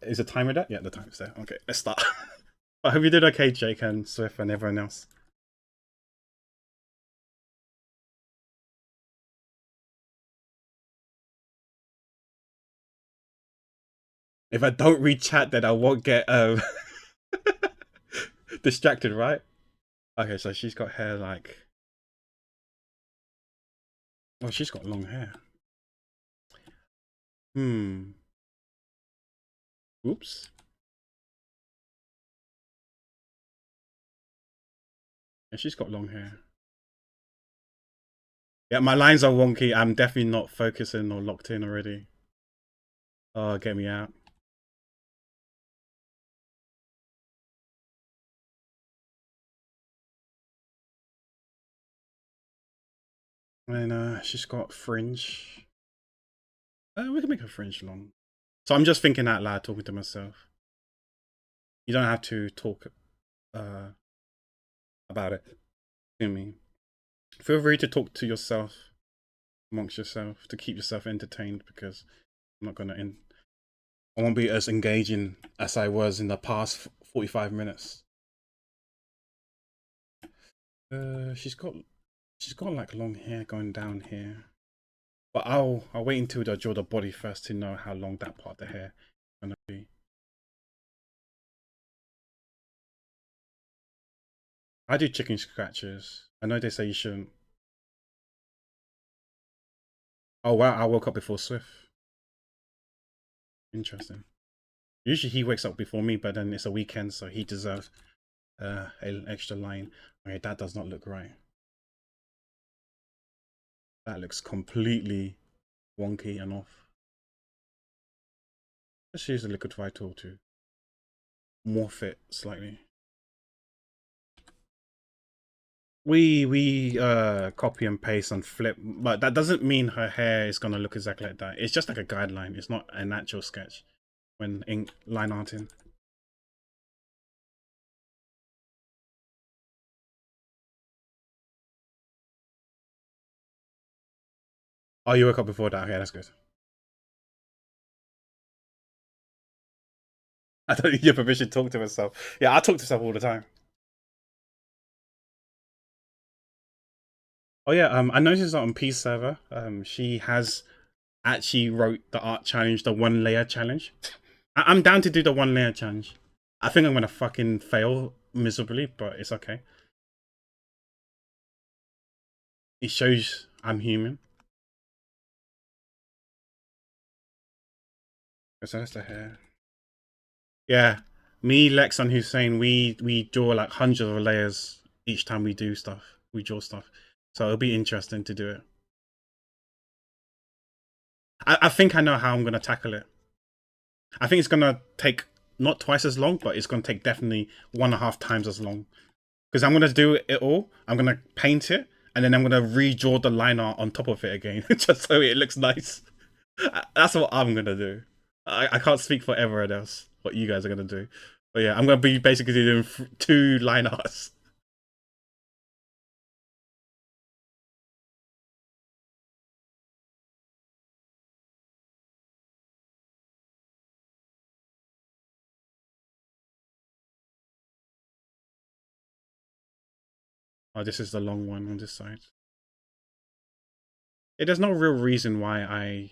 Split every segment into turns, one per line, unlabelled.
Is the timer there? Yeah, the timer's there. Okay, let's start. I hope you did okay, Jake and Swift and everyone else. If I don't read chat, then I won't get distracted, right? Okay, so she's got hair like. Oh, she's got long hair. Hmm. Oops. Yeah, she's got long hair. Yeah, my lines are wonky. I'm definitely not focusing or locked in already. Oh, get me out. And she's got fringe. We can make her fringe long. So I'm just thinking out loud, talking to myself. You don't have to talk uh, about it to me. Feel free to talk to yourself, amongst yourself, to keep yourself entertained, because I'm not gonna I won't be as engaging as I was in the past 45 minutes. She's got like long hair going down here, but I'll wait until I draw the body first to know how long that part of the hair is gonna be. I do chicken scratches. I know they say you shouldn't. Oh wow, I woke up before Swift. Interesting. Usually he wakes up before me, but then it's a weekend, so he deserves an extra line. Okay, that does not look right. That looks completely wonky and off. Let's use the liquid vital to morph it slightly. We copy and paste and flip, but that doesn't mean her hair is gonna look exactly like that. It's just like a guideline. It's not a natural sketch when ink line arting. Oh, you woke up before that. Okay, that's good. I don't need your permission to talk to myself. Yeah, I talk to myself all the time. Oh yeah, I noticed that on P server, she has actually wrote the art challenge, the 1 layer challenge. I'm down to do the 1 layer challenge. I think I'm gonna fucking fail miserably, but it's okay. It shows I'm human. So that's the hair. Yeah, me, Lex, and Hussein, we draw like hundreds of layers each time we do stuff. We draw stuff, so it'll be interesting to do it. I think I know how I'm gonna tackle it. I think it's gonna take not twice as long, but it's gonna take definitely 1.5 times as long. Because I'm gonna do it all. I'm gonna paint it, and then I'm gonna redraw the line art on top of it again, just so it looks nice. That's what I'm gonna do. I can't speak for everyone else. What you guys are gonna do, but yeah, I'm gonna be basically doing 2 line arts. Oh, this is the long one on this side. Yeah, there's no real reason why I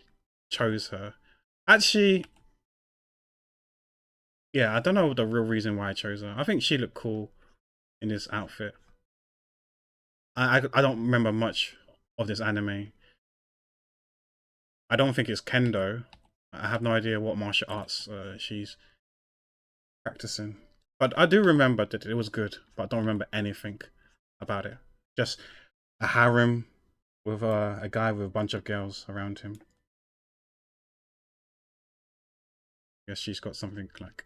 chose her. Actually, yeah, I don't know the real reason why I chose her. I think she looked cool in this outfit. I don't remember much of this anime. I don't think it's kendo. I have no idea what martial arts she's practicing. But I do remember that it was good, but I don't remember anything about it. Just a harem with a guy with a bunch of girls around him. I guess she's got something like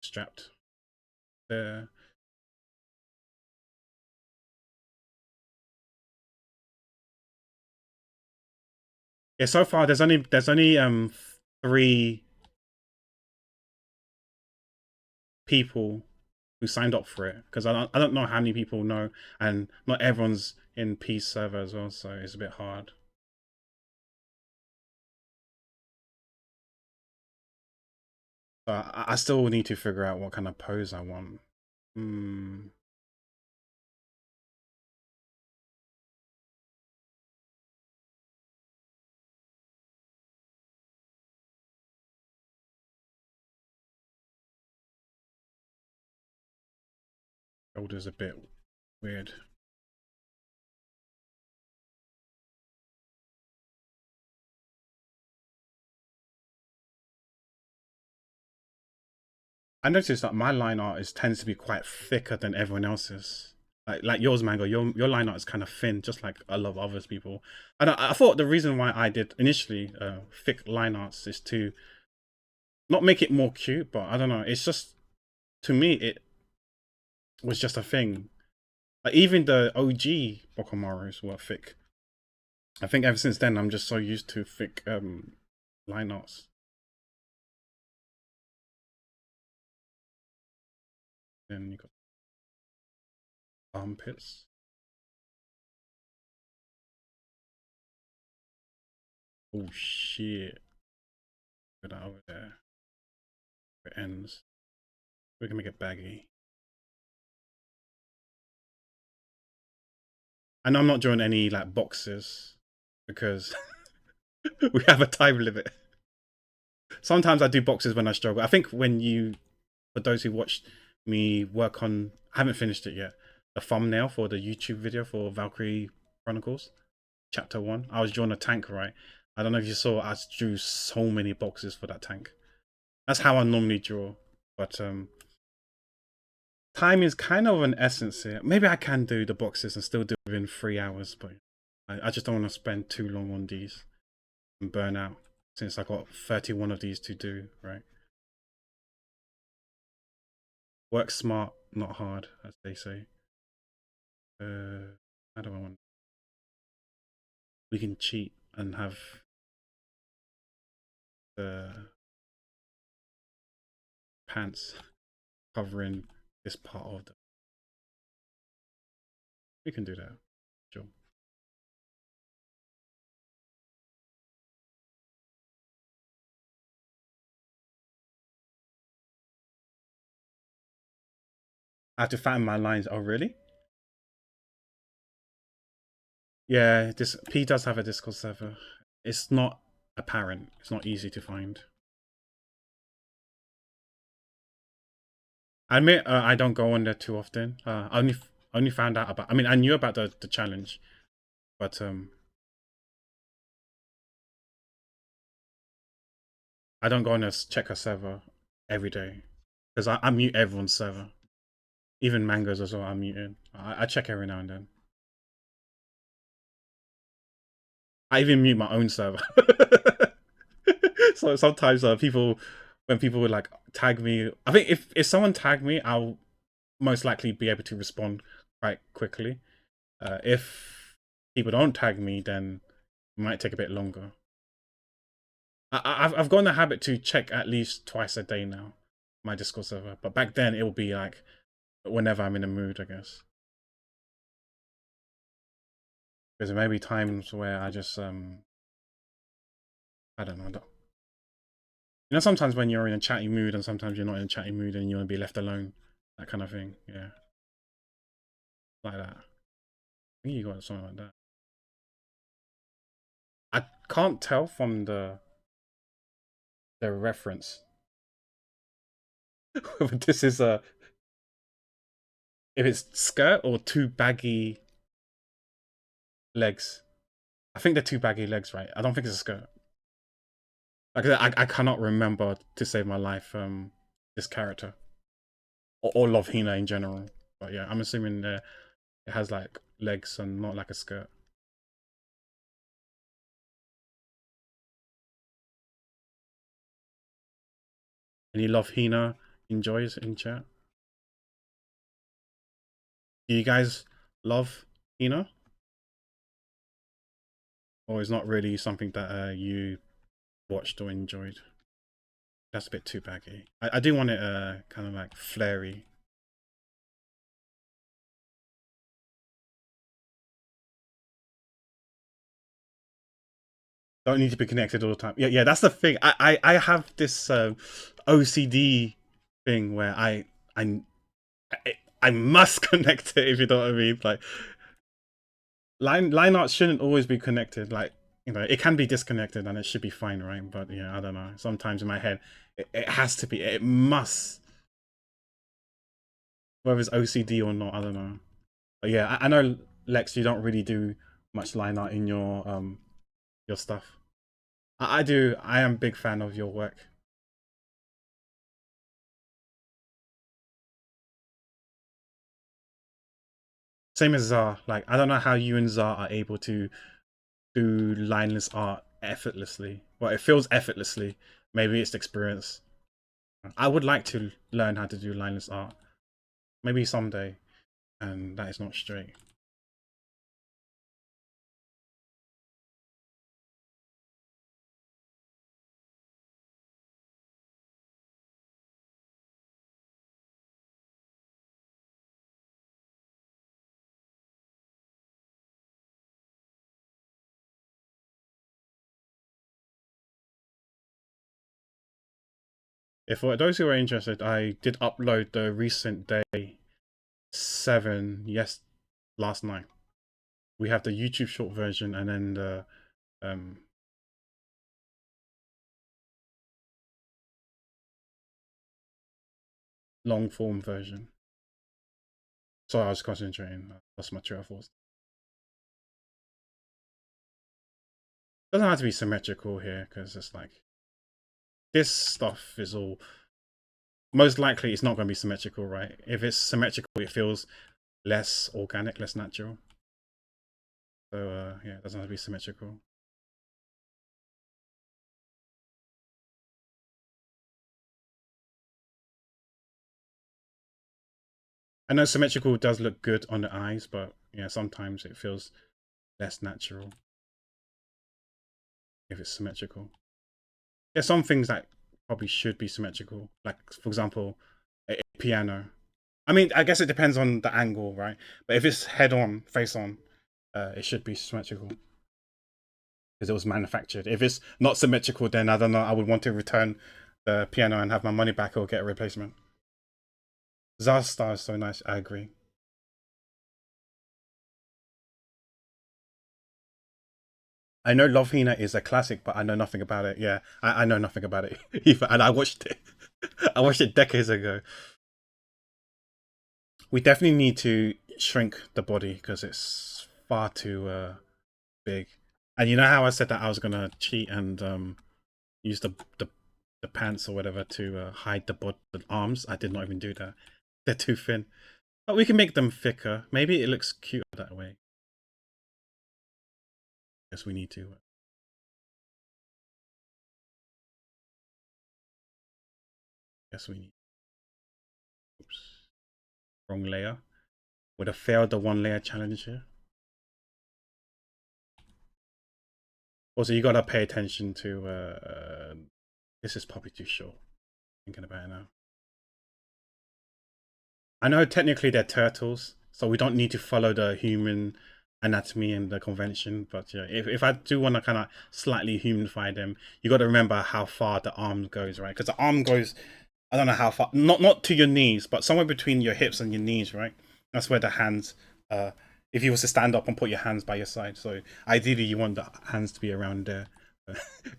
strapped there. Yeah, so far there's only 3 people who signed up for it, because I don't know how many people know, and not everyone's in Peace server as well, so it's a bit hard. But I still need to figure out what kind of pose I want. Hmm. Shoulder's a bit weird. I noticed that my line art tends to be quite thicker than everyone else's. Like yours, Mango. Your line art is kind of thin, just like a lot of others people. And I thought the reason why I did initially thick line arts is to not make it more cute, but I don't know. It's just, to me, it was just a thing. Like even the OG BokuMARChos were thick. I think ever since then I'm just so used to thick line arts. Then you got armpits. Oh shit. Put that over there. It ends. We can make it baggy. I know I'm not drawing any like boxes because we have a time limit. Sometimes I do boxes when I struggle. I think when you, for those who watched me work on, I haven't finished it yet, the thumbnail for the YouTube video for Valkyrie Chronicles, Chapter 1. I was drawing a tank, right? I don't know if you saw, I drew so many boxes for that tank. That's how I normally draw. But time is kind of an essence here. Maybe I can do the boxes and still do it within 3 hours, but I just don't want to spend too long on these and burn out since I got 31 of these to do, right? Work smart, not hard, as they say. How do I want? We can cheat and have the pants covering this part of the. We can do that. Sure. I have to fatten my lines. Oh, really? Yeah, this P does have a Discord server. It's not apparent. It's not easy to find. I admit I don't go on there too often. I only found out about. I mean, I knew about the challenge, but I don't go on there check a server every day because I mute everyone's server, even Mango's as well. I'm muted. I check every now and then. I even mute my own server. So sometimes when people would like tag me, I think if someone tagged me, I'll most likely be able to respond quite quickly. If people don't tag me, then it might take a bit longer. I've gotten the habit to check at least twice a day now, my Discord server. But back then it would be like whenever I'm in a mood, I guess. Because there may be times where I just I don't know. You know, sometimes when you're in a chatty mood and sometimes you're not in a chatty mood and you want to be left alone, that kind of thing. Yeah, like that. I think you got something like that. I can't tell from the reference whether this is a if it's skirt or two baggy legs. I think they're two baggy legs, right? I don't think it's a skirt. Like I cannot remember to save my life this character or Love Hina in general. But yeah, I'm assuming it has like legs and not like a skirt. Any Love Hina enjoys in chat? Do you guys love Hina? Or is not really something that you watched or enjoyed? That's a bit too baggy. I do want it kind of like flary. Don't need to be connected all the time. Yeah, that's the thing. I have this OCD thing where I I must connect it, if you know what I mean. Like line art shouldn't always be connected. Like, you know, it can be disconnected and it should be fine, right? But yeah, I don't know. Sometimes in my head, it has to be. It must, whether it's OCD or not. I don't know. But yeah, I know, Lex, you don't really do much line art in your stuff. I do. I am a big fan of your work. Same as Zar. Like, I don't know how you and Zar are able to do lineless art effortlessly. Well, it feels effortlessly. Maybe it's the experience. I would like to learn how to do lineless art. Maybe someday. And that is not straight. If for those who are interested, I did upload the recent day 7 last night. We have the YouTube short version and then the long form version. So I was concentrating. That's my true force. Doesn't have to be symmetrical here because it's like this stuff is all most likely it's not going to be symmetrical, right? If it's symmetrical, it feels less organic, less natural. So yeah, it doesn't have to be symmetrical. I know symmetrical does look good on the eyes, but yeah, sometimes it feels less natural if it's symmetrical. There's some things that probably should be symmetrical, like for example, a piano. I mean, I guess it depends on the angle, right? But if it's head on, face on, it should be symmetrical because it was manufactured. If it's not symmetrical, then I don't know. I would want to return the piano and have my money back or get a replacement. Zaz Star is so nice. I agree. I know Love Hina is a classic, but I know nothing about it. Yeah, I know nothing about it either, and I watched it. I watched it decades ago. We definitely need to shrink the body because it's far too big. And you know how I said that I was gonna cheat and use the pants or whatever to hide the arms? I did not even do that. They're too thin. But we can make them thicker. Maybe it looks cuter that way. Yes, we need to. Yes, we need. Oops. Wrong layer. Would have failed the 1 layer challenge here. Also, you gotta pay attention to. This is probably too short. Thinking about it now. I know technically they're turtles, so we don't need to follow the human anatomy and the convention. But yeah, if I do want to kind of slightly humanify them, you got to remember how far the arm goes, right? Because the arm goes, I don't know how far, not to your knees, but somewhere between your hips and your knees, right? That's where the hands. If you was to stand up and put your hands by your side, so ideally you want the hands to be around there.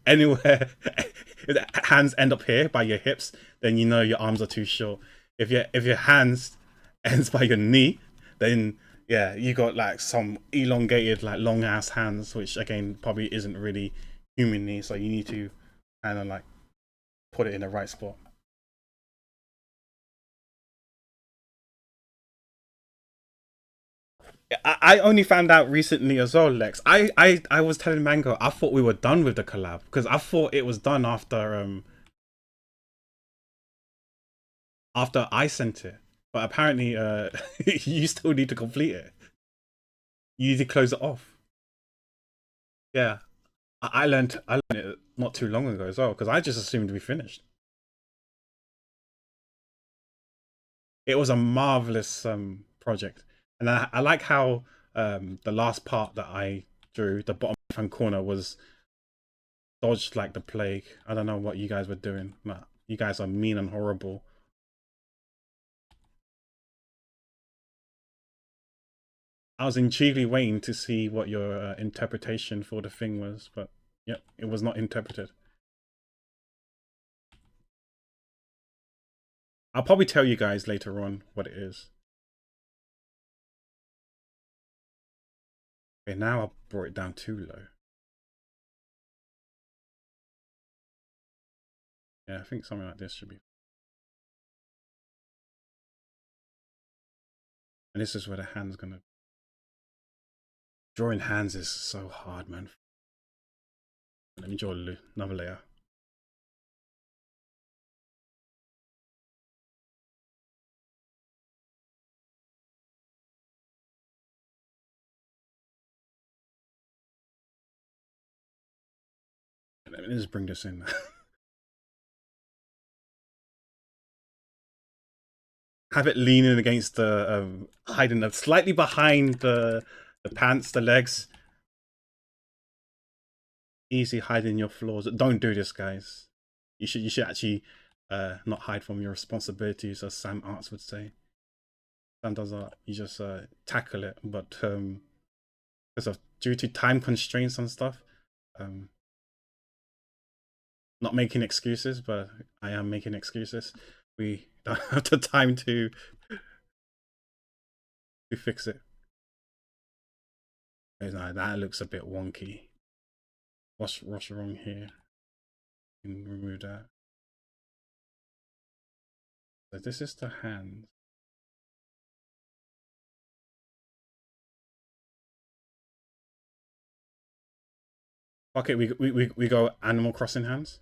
Anywhere, if the hands end up here by your hips, then you know your arms are too short. If your hands ends by your knee, then yeah, you got like some elongated, like long ass hands, which again probably isn't really human knee. So you need to kind of like put it in the right spot. I only found out recently as well, Lex. I was telling Mango I thought we were done with the collab because I thought it was done after I sent it, but apparently you still need to complete it. You need to close it off. Yeah, I learned it not too long ago as well because I just assumed we finished. It was a marvelous project, and I like how the last part that I drew, the bottom left hand corner, was dodged like the plague. I don't know what you guys were doing. Nah, you guys are mean and horrible. I was intriguingly waiting to see what your interpretation for the thing was, but yep, it was not interpreted. I'll probably tell you guys later on what it is. Okay, now I brought it down too low. Yeah, I think something like this should be. And this is where the hand's gonna. Drawing hands is so hard, man. Let me draw another layer. Let me just bring this in. Have it leaning against the hiding slightly behind the pants, the legs. Easy hiding your flaws. Don't do this, guys. You should actually not hide from your responsibilities, as Sam Arts would say. Sam does art. You just tackle it, but because of due to time constraints and stuff, not making excuses, but I am making excuses. We don't have the time to fix it. No, that looks a bit wonky. What's wrong here? Can remove that. So this is the hand. Okay, we go Animal Crossing hands.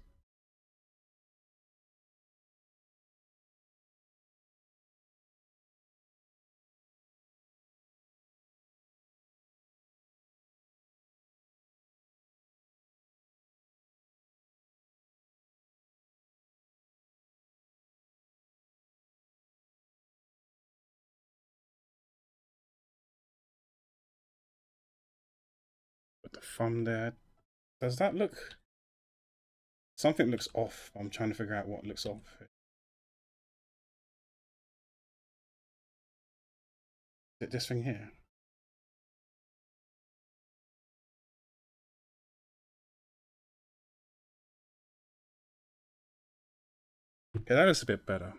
Put the thumb there. Does that look? Something looks off. I'm trying to figure out what looks off. Is it this thing here? Okay, that looks a bit better.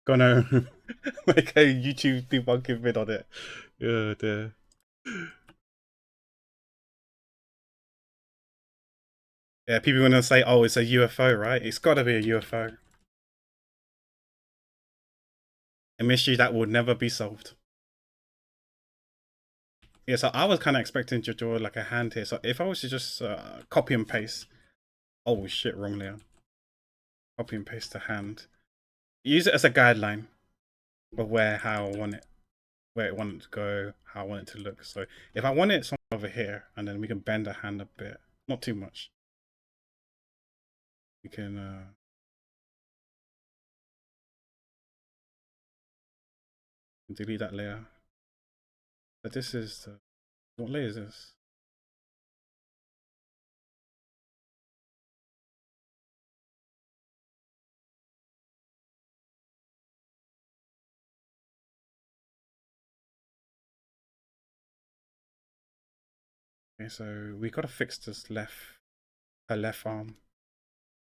Gonna make a YouTube debunking vid on it. Oh dear. Yeah, people are gonna say, "Oh, it's a UFO, right?" It's got to be a UFO. A mystery that will never be solved. Yeah, so I was kind of expecting to draw like a hand here. So if I was to just copy and paste, oh shit, wrong layer. Copy and paste the hand. Use it as a guideline of how I want it, where I want it to go, how I want it to look. So if I want it somewhere over here, and then we can bend the hand a bit, not too much. We can delete that layer. But this is the, what layer is this? Okay, so we gotta fix this her left arm,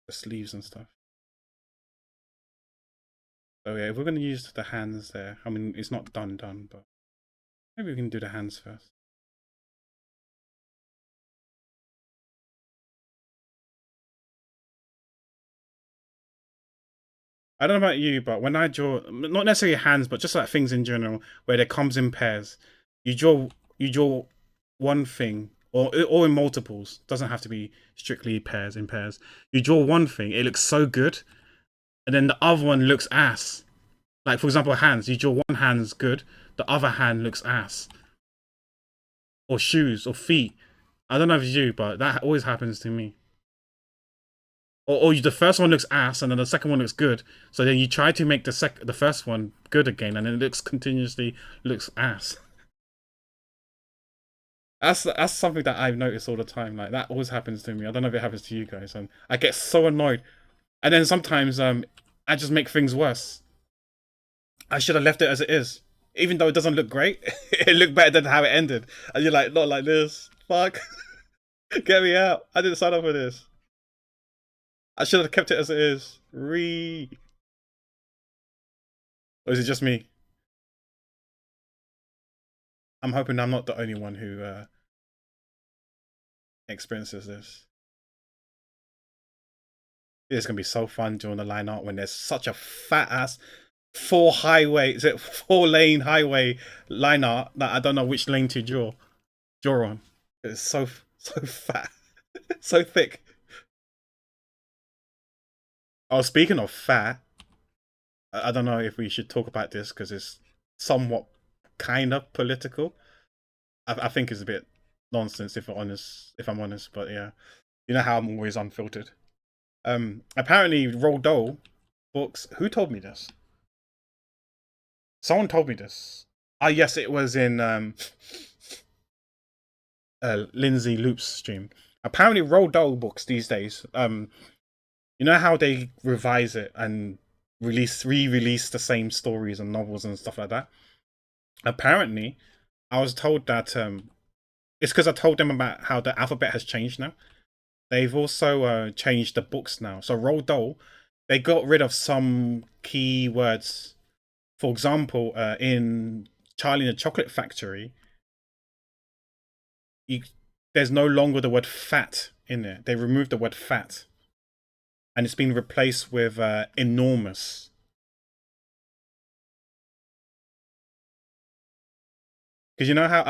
the sleeves and stuff. So yeah, if we're gonna use the hands there, I mean it's not done, but maybe we can do the hands first. I don't know about you, but when I draw, not necessarily hands, but just like things in general, where it comes in pairs, you draw one thing, or in multiples. Doesn't have to be strictly pairs in pairs. You draw one thing, it looks so good, and then the other one looks ass. Like for example, hands. You draw one hand's good, the other hand looks ass. Or shoes or feet. I don't know if it's you, but that always happens to me. or the first one looks ass and then the second one looks good. So then you try to make the first one good again, and then it looks continuously looks ass. That's something that I've noticed all the time. Like that always happens to me. I don't know if it happens to you guys. And I get so annoyed, and then sometimes I just make things worse. I should have left it as it is, even though it doesn't look great. It looked better than how it ended, and you're like, not like this. Fuck, get me out. I didn't sign up for this. I should have kept it as it is. Or is it just me? I'm hoping I'm not the only one who experiences this. It's gonna be so fun during the line art when there's such a fat ass four lane highway line art that I don't know which lane to draw on. It's so fat, so thick. Oh, speaking of fat, I don't know if we should talk about this because it's somewhat kind of political. I think it's a bit nonsense if I'm honest, but yeah, you know how I'm always unfiltered. Apparently Roald Dahl books. Who told me this? Someone told me this. Ah, yes, it was in Lindsay Loop's stream. Apparently Roald Dahl books these days. You know how they revise it and re-release the same stories and novels and stuff like that. Apparently, I was told that it's because I told them about how the alphabet has changed now. They've also changed the books now. So Roald Dahl, they got rid of some key words. For example, in Charlie and the Chocolate Factory, there's no longer the word fat in there. They removed the word fat. And it's been replaced with enormous. Because you know how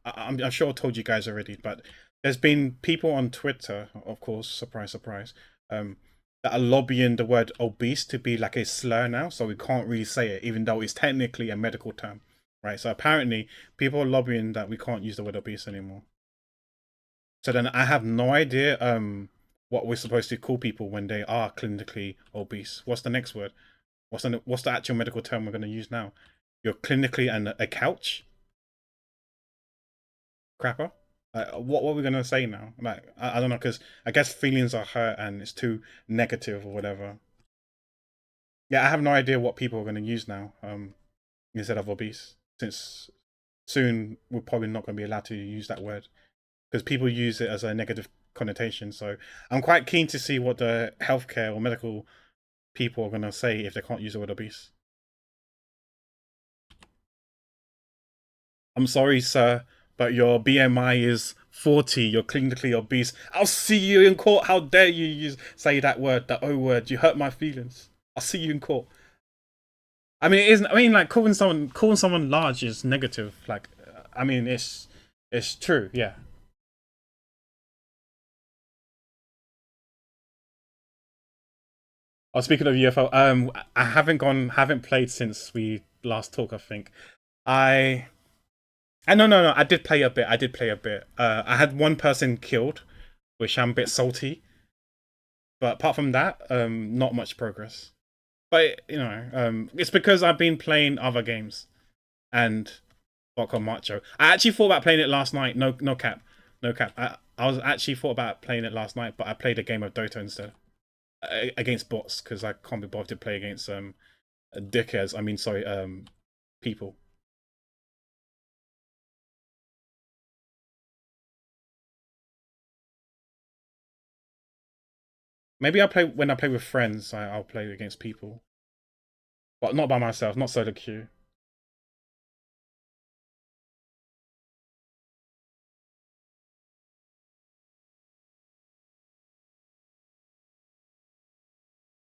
I'm sure I told you guys already, but there's been people on Twitter, of course, surprise, surprise, that are lobbying the word obese to be like a slur now, so we can't really say it, even though it's technically a medical term, right? So apparently, people are lobbying that we can't use the word obese anymore. So then I have no idea what we're supposed to call people when they are clinically obese. What's the next word? What's the actual medical term we're going to use now? You're clinically a couch crapper. What are we gonna say now? Like I don't know, because I guess feelings are hurt and it's too negative or whatever. Yeah, I have no idea what people are gonna use now. Instead of obese, since soon we're probably not gonna be allowed to use that word because people use it as a negative connotation. So I'm quite keen to see what the healthcare or medical people are gonna say if they can't use the word obese. I'm sorry, sir, but your BMI is 40. You're clinically obese. I'll see you in court. How dare you say that word, the O word? You hurt my feelings. I'll see you in court. I mean, it isn't. I mean, like calling someone large is negative. Like, I mean, it's true. Yeah. Oh, speaking of UFO, I haven't played since we last talked. I think I no, I did play a bit. I had one person killed, which I'm a bit salty. But apart from that, not much progress. But you know, it's because I've been playing other games and BokuMARCho. I actually thought about playing it last night. No, no cap, no cap. I was actually thought about playing it last night, but I played a game of Dota instead against bots because I can't be bothered to play against dickheads. I mean, sorry, people. Maybe I play when I play with friends. I'll play against people, but not by myself. Not solo queue.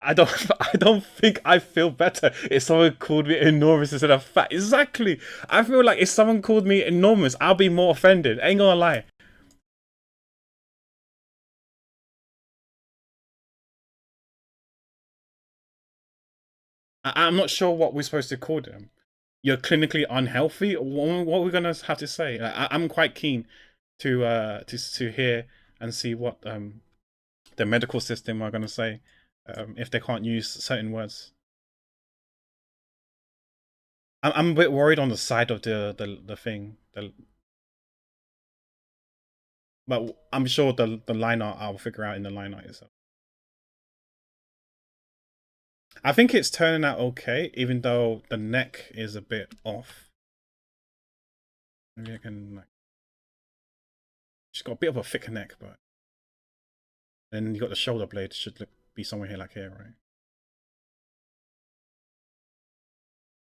I don't I don't think I feel better if someone called me enormous instead of fat. Exactly. I feel like if someone called me enormous, I'll be more offended. Ain't gonna lie. I'm not sure what we're supposed to call them. You're clinically unhealthy. What are we gonna have to say? I'm quite keen to hear and see what the medical system are going to say if they can't use certain words. I'm a bit worried on the side of the thing, but I'm sure the line art I'll figure out in the line art itself. I think it's turning out okay, even though the neck is a bit off. Maybe I can like. She's got a bit of a thicker neck, but then you got the shoulder blade should be somewhere here, like here, right?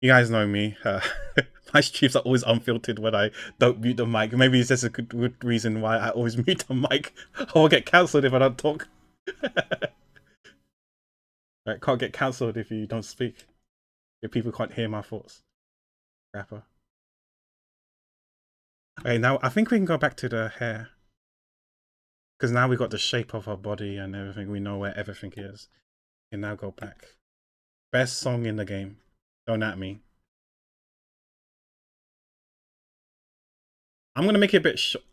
You guys know me. My streams are always unfiltered when I don't mute the mic. Maybe it's just a good reason why I always mute the mic. I'll get cancelled if I don't talk. Right, can't get cancelled if you don't speak. If people can't hear my thoughts. Rapper. Okay, now I think we can go back to the hair. Because now we got the shape of her body and everything. We know where everything is. We can now go back. Best song in the game. Don't at me. I'm gonna make it a bit short.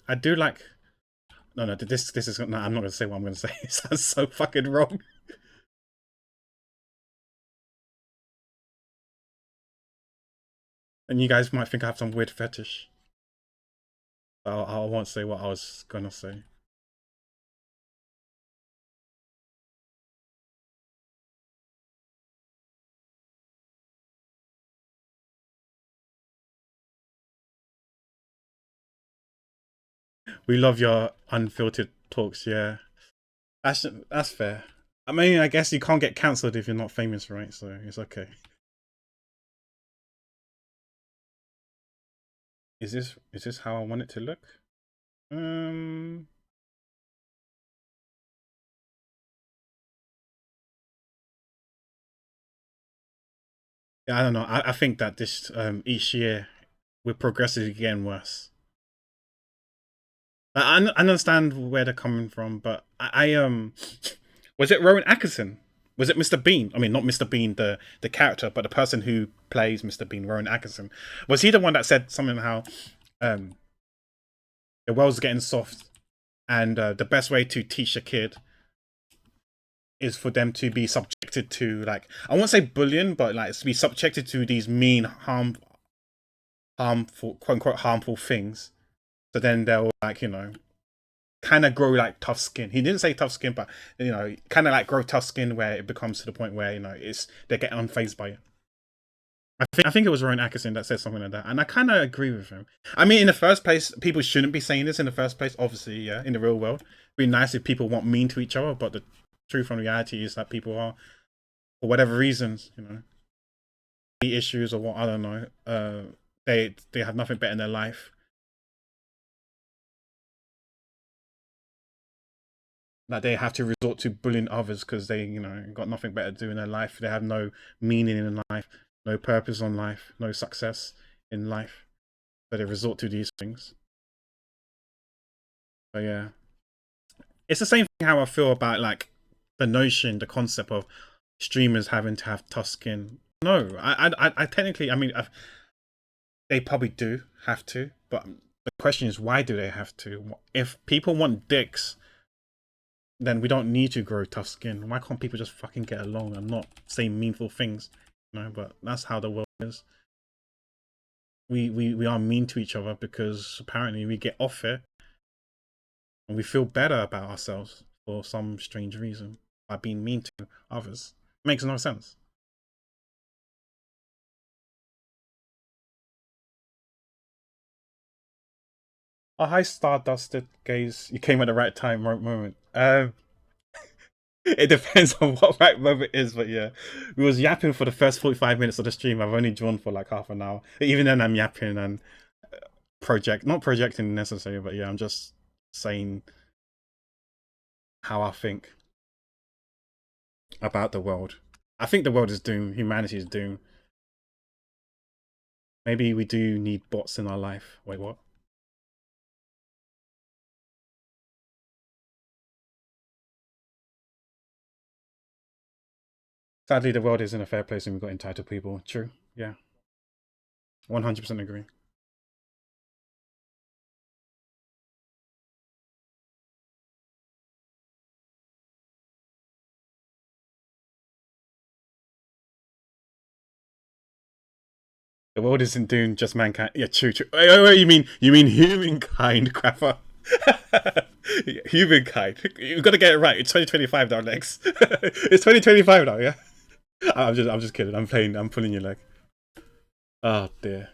I do like. No. This is. No, I'm not gonna say what I'm gonna say. It sounds so fucking wrong. And you guys might think I have some weird fetish. I won't say what I was gonna say. We love your unfiltered talks. Yeah, that's fair. I mean, I guess you can't get cancelled if you're not famous, right? So it's okay. Is this how I want it to look? Yeah, I don't know. I think that this each year we're progressively getting worse. I understand where they're coming from, but I was it Rowan Atkinson? Was it Mr. Bean? I mean, not Mr. Bean, the character, but the person who plays Mr. Bean, Rowan Atkinson. Was he the one that said something how um, the world's getting soft, and the best way to teach a kid is for them to be subjected to, like, I won't say bullying, but like to be subjected to these mean, harmful, quote unquote, harmful things. So then they'll, like, kind of grow like tough skin. He didn't say tough skin, but kind of like grow tough skin where it becomes to the point where it's they're getting unfazed by it. I think it was Rowan Atkinson that said something like that, and I kind of agree with him. I mean, in the first place, people shouldn't be saying this in the first place. Obviously, yeah, in the real world, it'd be nice if people weren't mean to each other, but the truth and reality is that people are, for whatever reasons, issues or what, I don't know. They have nothing better in their life. Like they have to resort to bullying others because they, got nothing better to do in their life. They have no meaning in life, no purpose on life, no success in life. So they resort to these things. So yeah, it's the same thing how I feel about like the notion, the concept of streamers having to have tough skin. No, I technically, I mean, they probably do have to, but the question is, why do they have to? If people want dicks, then we don't need to grow tough skin. Why can't people just fucking get along and not say meaningful things? But that's how the world is. We are mean to each other because apparently we get off it and we feel better about ourselves for some strange reason by being mean to others. It makes no sense. Oh, hi, Stardusted gaze. You came at the right time, right moment. It depends on what right moment is, but yeah, we was yapping for the first 45 minutes of the stream. I've only drawn for like half an hour. Even then, I'm yapping and not projecting necessarily, but yeah, I'm just saying how I think about the world. I think the world is doomed. Humanity is doomed. Maybe we do need bots in our life. Wait, what? Sadly, the world is in a fair place and we've got entitled people. True. Yeah. 100% agree. The world isn't doomed, just mankind. Yeah, true, true. Wait, you mean humankind, Crapper? Humankind. You gotta get it right. It's 2025 now, Lex. It's 2025 now, yeah. I'm just kidding. I'm pulling your leg. Oh dear.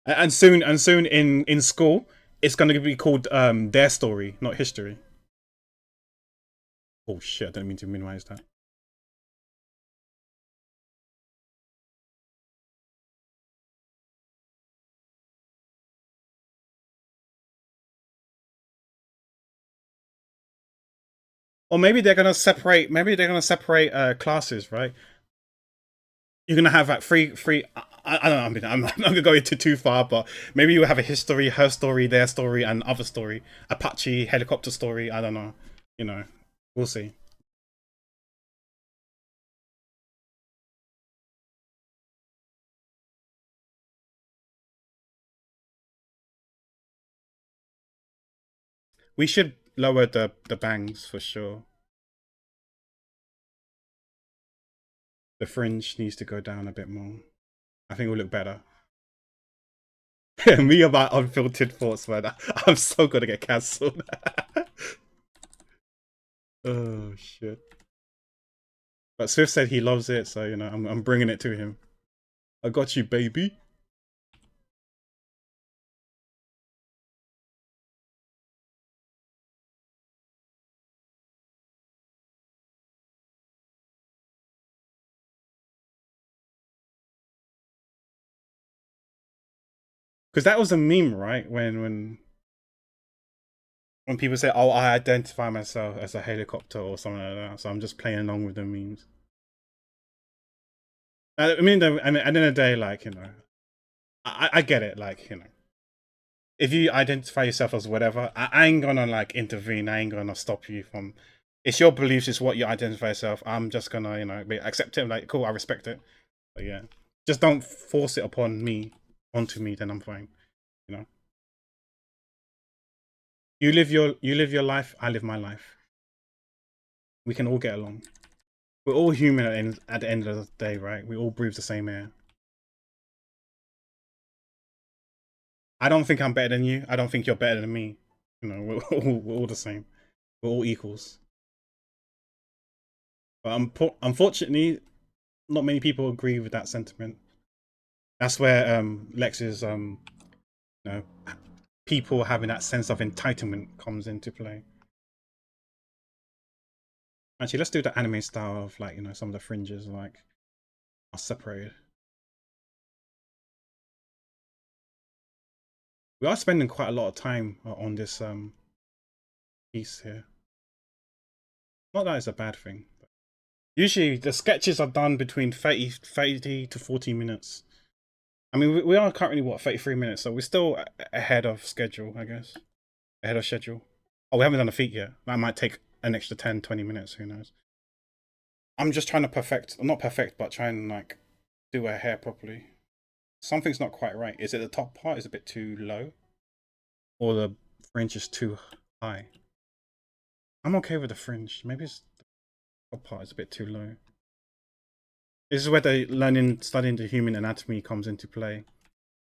And soon in school, it's gonna be called their story, not history. Oh shit! I didn't mean to minimize that. Or maybe they're gonna separate. Maybe they're gonna separate classes, right? You're gonna have like three. I don't know. I mean, I'm not gonna go into too far, but maybe you have a history, her story, their story, and other story. Apache helicopter story. I don't know. You know, we'll see. We should lower the bangs for sure. The fringe needs to go down a bit more. I think it will look better. Me and my unfiltered thoughts, man. I'm so gonna get cancelled. Oh shit. But Swift said he loves it, so you know I'm bringing it to him. I got you, baby. Because that was a meme, right? When people say, "Oh, I identify myself as a helicopter" or something like that, so I'm just playing along with the memes. I mean, at the end of the day, like you know, I get it. Like you know, if you identify yourself as whatever, I ain't gonna like intervene. I ain't gonna stop you from. It's your beliefs. It's what you identify yourself. I'm just gonna you know accept it. Like cool, I respect it. But yeah, just don't force it upon me, onto me. Then I'm fine. You know, you live your life. I live my life. We can all get along. We're all human at the end of the day, right? We all breathe the same air. I don't think I'm better than you. I don't think you're better than me. You know, we're all the same. We're all equals. But unfortunately, not many people agree with that sentiment. That's where Lex's you know people having that sense of entitlement comes into play. Actually, let's do the anime style of like you know some of the fringes like are separated. We are spending quite a lot of time on this piece here. Not that it's a bad thing. Usually the sketches are done between 30 to 40 minutes. I mean, we are currently, what, 33 minutes, so we're still ahead of schedule, I guess. Ahead of schedule. Oh, we haven't done the feet yet. That might take an extra 10, 20 minutes, who knows. I'm just trying to perfect, not perfect, but try and like do her hair properly. Something's not quite right. Is it the top part is a bit too low? Or the fringe is too high? I'm okay with the fringe. Maybe it's the top part is a bit too low. This is where the studying the human anatomy comes into play.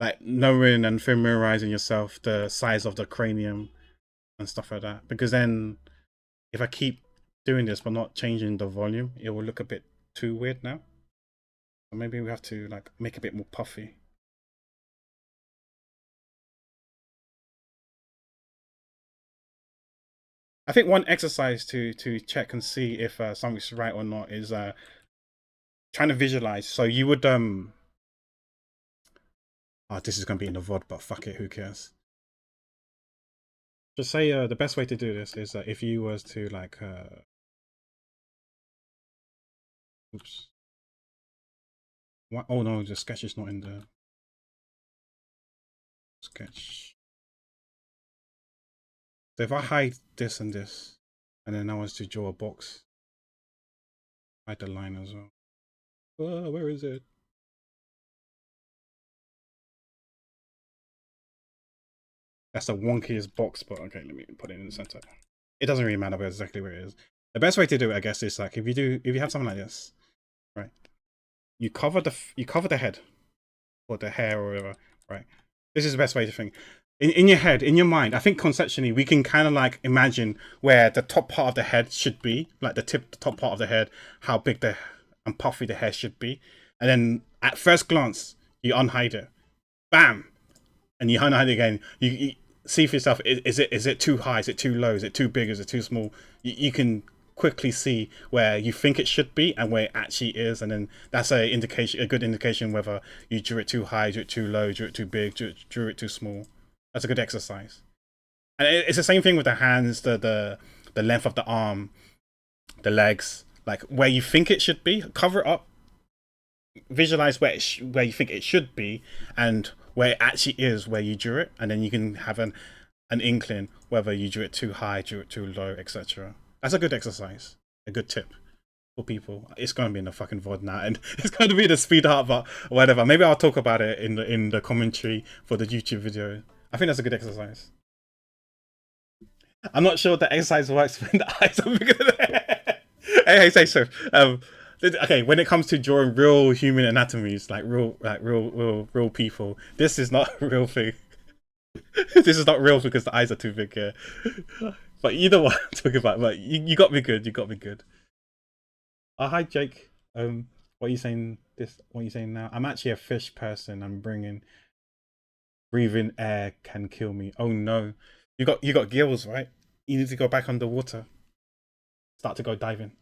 Like knowing and familiarizing yourself the size of the cranium and stuff like that. Because then if I keep doing this but not changing the volume, it will look a bit too weird now. So maybe we have to like make it a bit more puffy. I think one exercise to check and see if something's right or not is trying to visualize. So you would oh, this is gonna be in the VOD, but fuck it, who cares? Just say the best way to do this is if you was to like oops. What? Oh no, the sketch is not in the sketch. So if I hide this and this, and then I was to draw a box, hide the line as well. Where is it? That's the wonkiest box, but okay, let me put it in the center. It doesn't really matter exactly where it is. The best way to do it, I guess, is like if you have something like this, right? You cover the head or the hair or whatever, right? This is the best way to think. In your head, in your mind, I think conceptually we can kind of like imagine where the top part of the head should be, like the top part of the head, how big the and puffy the hair should be, and then at first glance you unhide it, bam, and you unhide it again. You see for yourself: is it too high? Is it too low? Is it too big? Is it too small? You can quickly see where you think it should be and where it actually is, and then that's a good indication whether you drew it too high, drew it too low, drew it too big, drew it too small. That's a good exercise. And it's the same thing with the hands, the length of the arm, the legs, like where you think it should be. Cover it up, visualize where you think it should be, and where it actually is, where you drew it, and then you can have an inkling whether you drew it too high, drew it too low, etc. That's a good exercise, a good tip for people. It's gonna be in the fucking VOD now, and it's gonna be the speed up, but whatever. Maybe I'll talk about it in the commentary for the YouTube video. I think that's a good exercise. I'm not sure the exercise works when the eyes are bigger than the head. Hey, say so. Okay, when it comes to drawing real human anatomies, like real people, this is not a real thing. This is not real because the eyes are too big here. But either one I'm talking about, but you got me good. You got me good. Oh, hi Jake. What are you saying? What are you saying now? I'm actually a fish person. I'm bringing breathing air can kill me. Oh no, you got gills, right? You need to go back underwater. Start to go diving.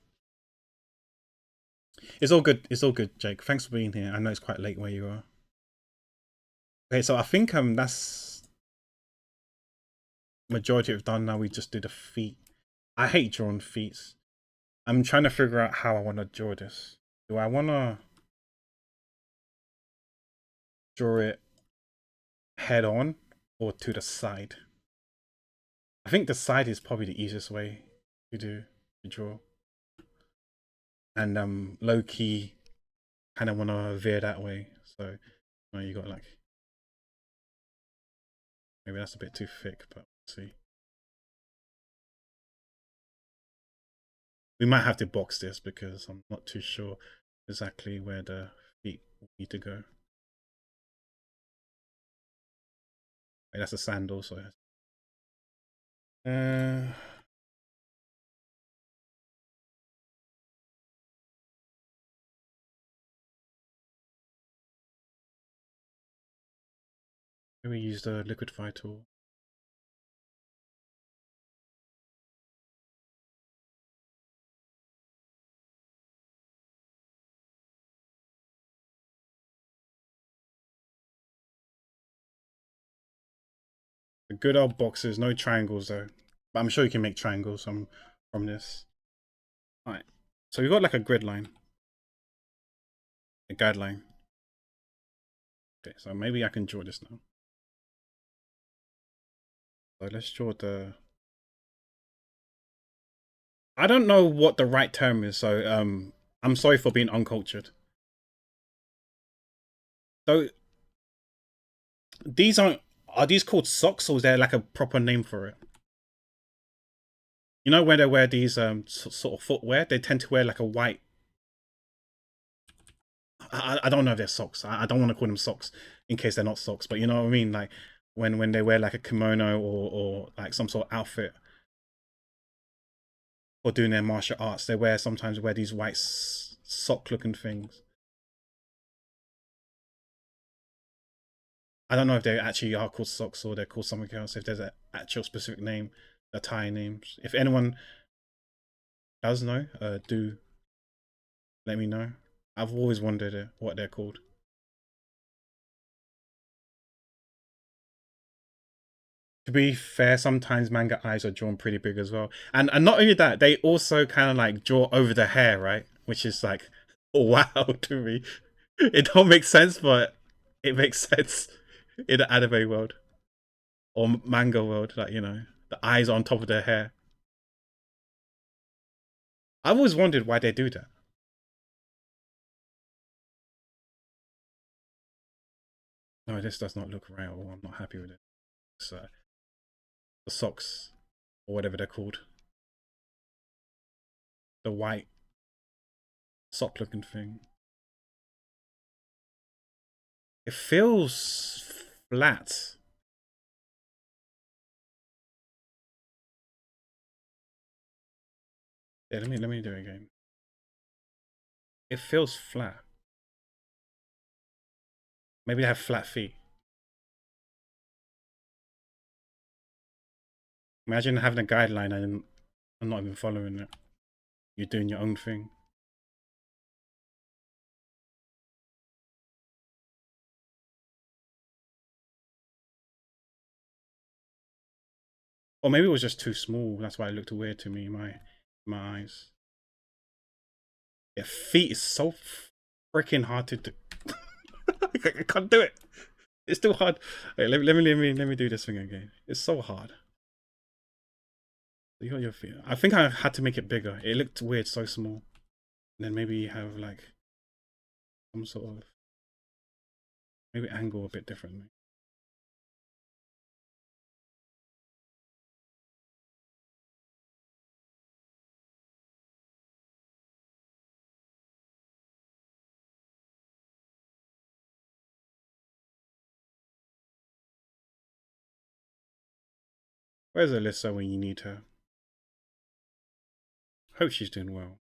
It's all good. It's all good, Jake. Thanks for being here. I know it's quite late where you are. Okay, so I think that's majority of done now. We just do the feet. I hate drawing feet. I'm trying to figure out how I want to draw this. Do I want to draw it head on or to the side? I think the side is probably the easiest way to draw. And low key, kind of want to veer that way. So you got like, maybe that's a bit too thick, but we'll see. We might have to box this because I'm not too sure exactly where the feet need to go. Wait, that's a sandal, so maybe use the liquidify tool. The good old boxes, no triangles though. But I'm sure you can make triangles from this. Alright. So we've got like a grid line. A guideline. Okay, so maybe I can draw this now. So let's draw the... I don't know what the right term is, so I'm sorry for being uncultured. So these are these called socks, or is there like a proper name for it? You know when they wear these sort of footwear, they tend to wear like a white. I don't know if they're socks. I don't want to call them socks in case they're not socks, but you know what I mean. Like when they wear like a kimono or like some sort of outfit for doing their martial arts, they sometimes wear these white sock looking things. I don't know if they actually are called socks or they're called something else. If there's an actual specific name, a Thai name. If anyone does know, do let me know. I've always wondered what they're called. To be fair, sometimes manga eyes are drawn pretty big as well, and not only that, they also kind of like draw over the hair, right? Which is like, wow to me. It don't make sense, but it makes sense in the anime world or manga world. Like the eyes on top of their hair. I've always wondered why they do that. No, this does not look right. I'm not happy with it. So the socks or whatever they're called. the white sock looking thing. It feels flat. Yeah, let me do it again. It feels flat. Maybe they have flat feet. Imagine having a guideline and I'm not even following it. You're doing your own thing. Or maybe it was just too small. That's why it looked weird to me, my eyes. Yeah, feet is so freaking hard to do. I can't do it. It's still hard. Wait, let me do this thing again. It's so hard. You got your feet. I think I had to make it bigger. It looked weird, so small. And then maybe you have like some sort of maybe angle a bit differently. Where's Alyssa when you need her? Hope she's doing well.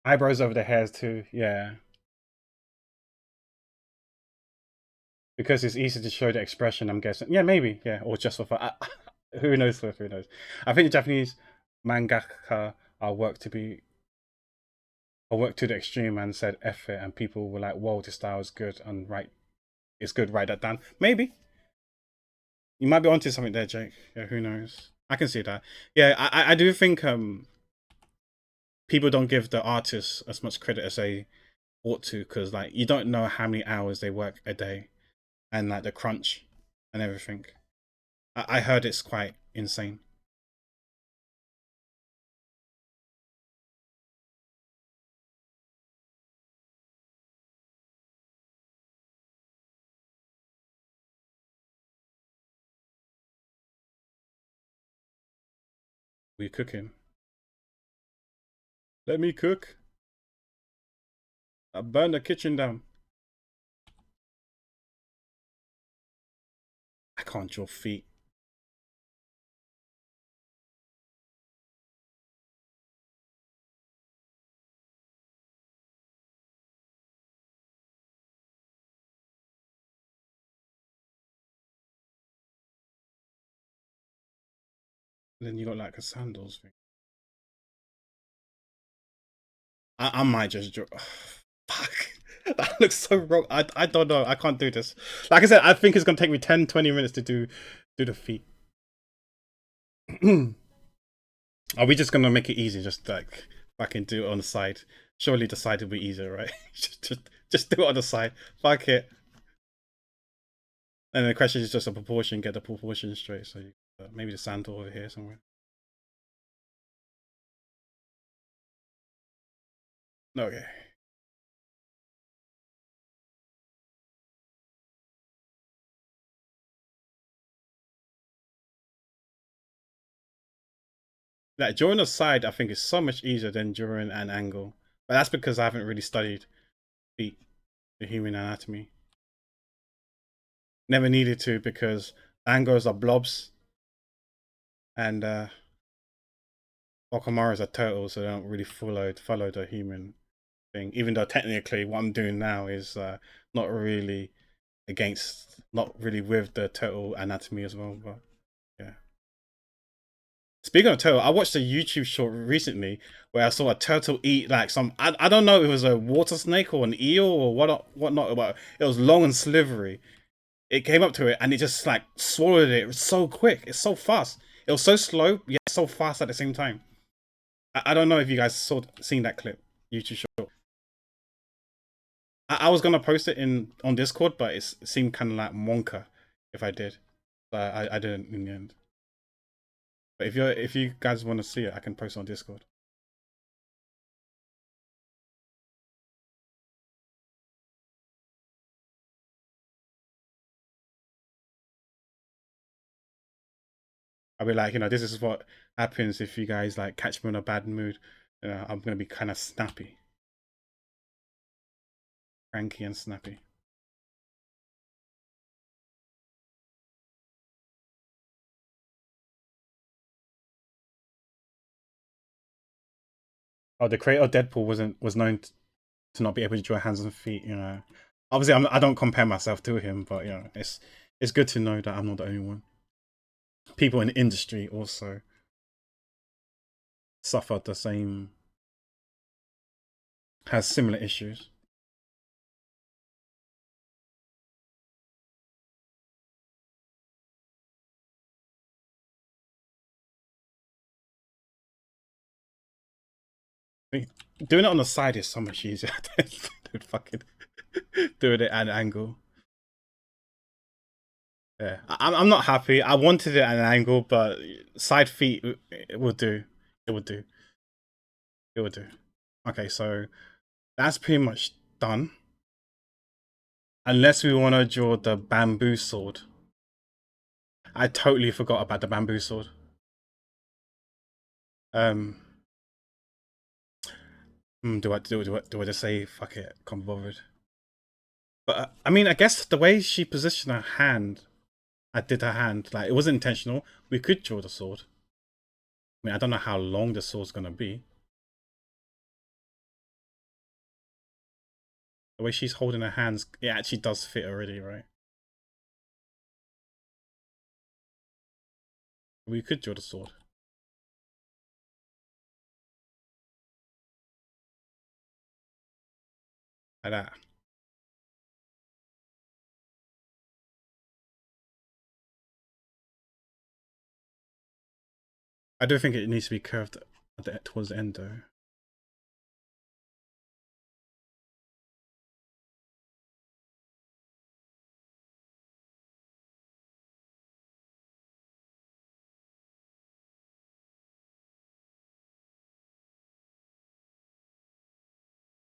Eyebrows over the hairs too, yeah. Because it's easy to show the expression, I'm guessing. Yeah, maybe, yeah, or just for fun. Who knows? Who knows? I think the Japanese mangaka are worked to the extreme and said F it, and people were like, "Whoa, this style is good," and it's good. Write that down. Maybe you might be onto something there, Jake. Yeah, who knows? I can see that. Yeah, I do think people don't give the artists as much credit as they ought to, because like you don't know how many hours they work a day and like the crunch and everything. I heard it's quite insane. We cooking. Let me cook. I burned the kitchen down. I can't draw feet. And then you got like a sandals thing. I might just draw. Fuck. That looks so wrong. I don't know. I can't do this. Like I said, I think it's gonna take me 10-20 minutes to do the feet. Are we just gonna make it easy? Just like fucking do it on the side. Surely the side will be easier, right? just do it on the side. Fuck it. And the question is just a proportion. Get the proportion straight. So maybe the sandal over here somewhere. Okay. Like drawing a side, I think is so much easier than drawing an angle. But that's because I haven't really studied the human anatomy. Never needed to because angles are blobs, and Okamara's are turtles, so they don't really follow the human thing. Even though technically, what I'm doing now is not really not really with the turtle anatomy as well. But yeah. Speaking of turtle, I watched a YouTube short recently where I saw a turtle eat like some I don't know if it was a water snake or an eel or whatnot, but it was long and slivery. It came up to it and it just like swallowed it. It was so quick. It's so fast. It was so slow yet so fast at the same time. I don't know if you guys seen that clip YouTube short. I was gonna post it on Discord, but it seemed kind of like Wonka if I did. But I didn't in the end. But if you guys want to see it, I can post it on Discord. I'll be like, this is what happens if you guys like catch me in a bad mood. I'm gonna be kind of snappy, cranky, and snappy. Oh, the creator of Deadpool was known to not be able to draw hands and feet. Obviously, I don't compare myself to him, but it's good to know that I'm not the only one. People in the industry also suffered the same, has similar issues. Doing it on the side is so much easier than fucking doing it at an angle. Yeah, I'm not happy. I wanted it at an angle, but side feet it would do. It would do. It would do. Okay, so that's pretty much done. Unless we want to draw the bamboo sword. I totally forgot about the bamboo sword. Do I just say fuck it? Can't be bothered. But I mean, I guess the way she positioned her hand, I did her hand like it wasn't intentional. We could draw the sword. I mean, I don't know how long the sword's gonna be. The way she's holding her hands, it actually does fit already, right? We could draw the sword. Like that. I do think it needs to be curved towards the end though.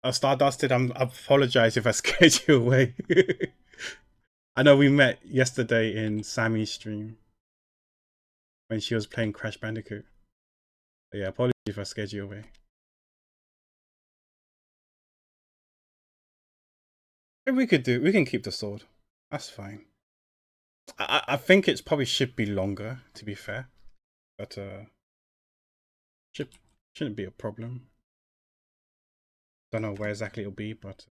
Stardusted, I apologize if I scared you away. I know we met yesterday in Sammy's stream when she was playing Crash Bandicoot. But yeah, apologies if I scared you away. Maybe we can keep the sword. That's fine. I think it's probably should be longer, to be fair. But shouldn't be a problem. Don't know where exactly it'll be, but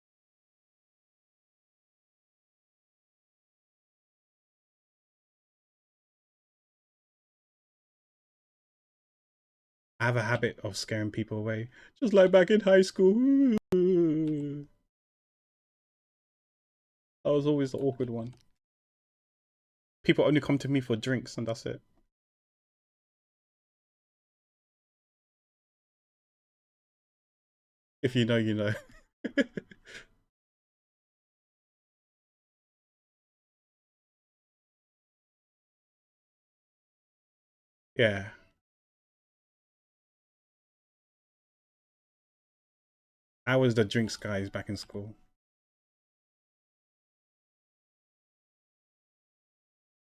I have a habit of scaring people away. Just like back in high school. I was always the awkward one. People only come to me for drinks and that's it. If you know, you know. Yeah. I was the drinks guys back in school.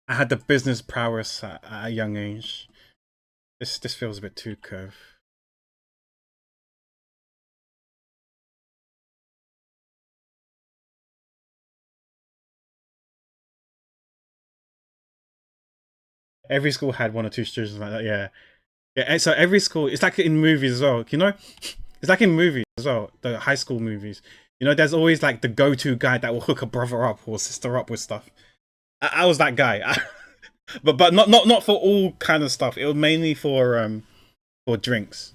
I had the business prowess at a young age. This feels a bit too curved. Every school had one or two students like that, yeah. Yeah, and so every school, it's like in movies as well, It's like in movies as well, the high school movies. There's always like the go-to guy that will hook a brother up or sister up with stuff. I was that guy. but not for all kind of stuff. It was mainly for drinks.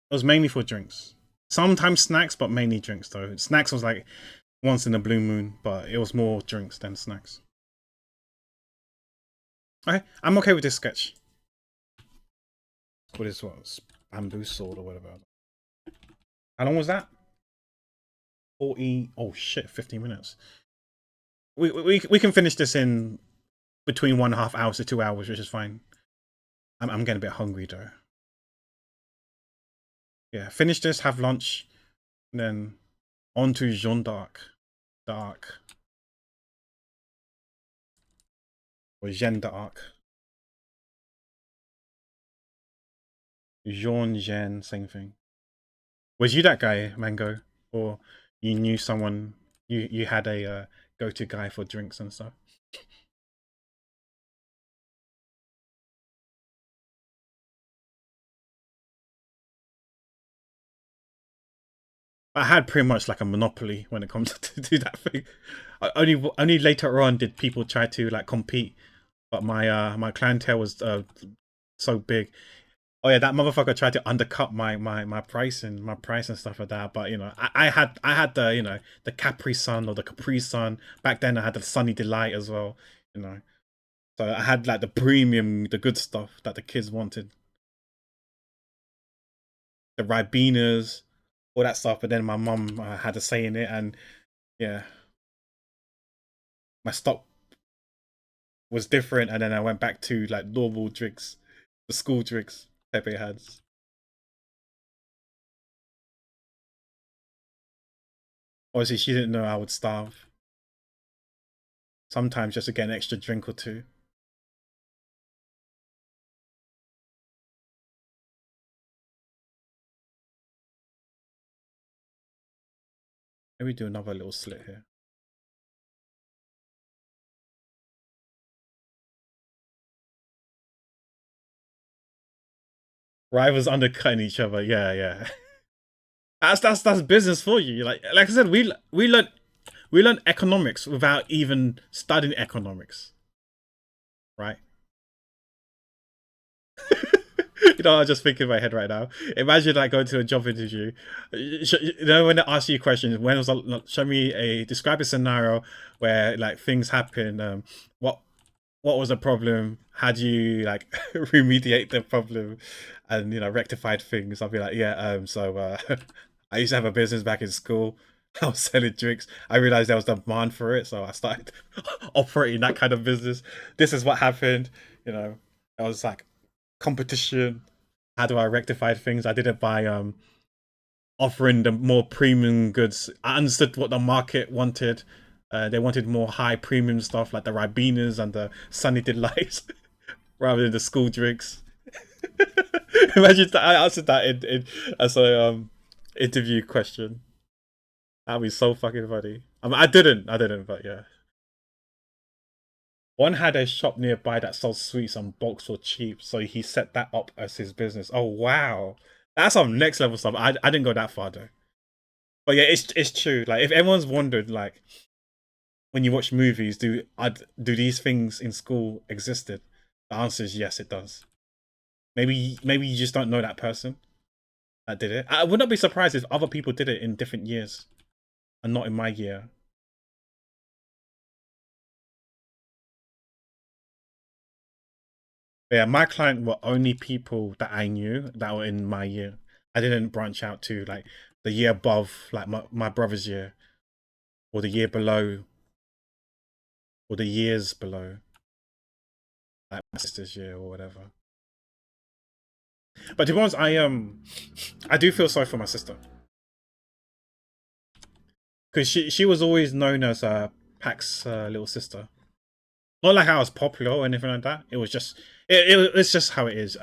It was mainly for drinks. Sometimes snacks, but mainly drinks though. Snacks was like once in a blue moon, but it was more drinks than snacks. Okay, I'm okay with this sketch. What is what? Bamboo sword or whatever. How long was that? 40. Oh shit, 15 minutes. We can finish this in between 1.5 hours to 2 hours, which is fine. I'm getting a bit hungry though. Yeah, finish this, have lunch, and then on to Jean d'Arc. Dark. Or Jeanne d'Arc. Jean, Jeanne, same thing. Was you that guy, Mango? Or you knew someone, you had a go-to guy for drinks and stuff? I had pretty much like a monopoly when it comes to do that thing. Only later on did people try to like compete, but my clientele was so big. Oh yeah, that motherfucker tried to undercut my price and stuff like that. But you know, I had the the Capri Sun or the Capri Sun back then. I had the Sunny Delight as well. You know, so I had like the premium, the good stuff that the kids wanted, the Ribenas, all that stuff. But then my mum had a say in it, and yeah, my stock was different. And then I went back to like normal drinks, the school drinks Pepe had. Obviously, she didn't know I would starve. Sometimes just to get an extra drink or two. Maybe do another little slit here. Rivals undercutting each other. Yeah, yeah. That's business for you. Like I said, we learn economics without even studying economics, right? You know, I was just thinking in my head right now. Imagine like going to a job interview. You know, when they ask you questions, show me describe a scenario where like things happen. What what was the problem? How do you like remediate the problem and rectified things? I'll be like, yeah, I used to have a business back in school. I was selling drinks. I realized there was demand for it, so I started operating that kind of business. This is what happened. You know, I was like competition. How do I rectify things? I did it by offering the more premium goods. I understood what the market wanted. They wanted more high premium stuff like the Ribenas and the Sunny Delights rather than the school drinks. Imagine that I answered that in as a interview question. That'd be so fucking funny. I mean, I didn't, but yeah. One had a shop nearby that sold sweets and bulks for cheap, so he set that up as his business. Oh wow, that's some next level stuff. I didn't go that far though. But yeah, it's true. Like if everyone's wondered, like when you watch movies, do these things in school existed? The answer is yes, it does. Maybe you just don't know that person that did it. I would not be surprised if other people did it in different years and not in my year. But yeah, my client were only people that I knew that were in my year. I didn't branch out to like the year above, like my brother's year, or the year below, or the years below, like my sister's year or whatever. But to be honest, I do feel sorry for my sister because she was always known as Pac's little sister. Not like I was popular or anything like that. It was just it's just how it is.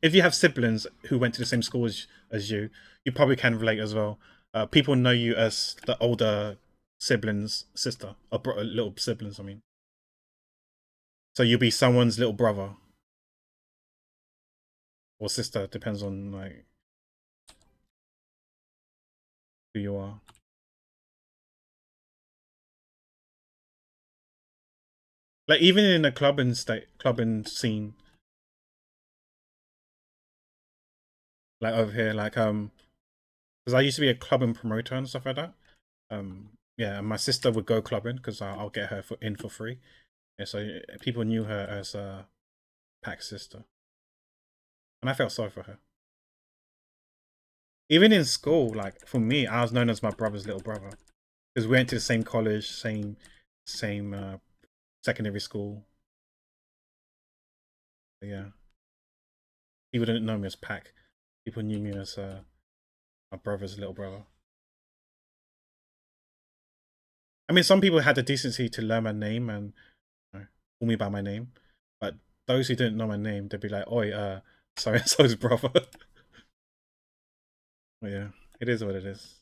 If you have siblings who went to the same school as you, you probably can relate as well. People know you as the older sibling's sister or little siblings. I mean, so you'll be someone's little brother or sister, depends on like who you are. Like even in the clubbing scene, like over here, like because I used to be a clubbing promoter and stuff like that. Yeah, and my sister would go clubbing because I'll get her in for free. Yeah, so people knew her as Pac's sister, and I felt sorry for her. Even in school, like for me, I was known as my brother's little brother because we went to the same college, same secondary school. But yeah, people didn't know me as Pac. People knew me as my brother's little brother. I mean, some people had the decency to learn my name and call me by my name. But those who didn't know my name, they'd be like, "Oi, so and so's brother." But yeah, it is what it is.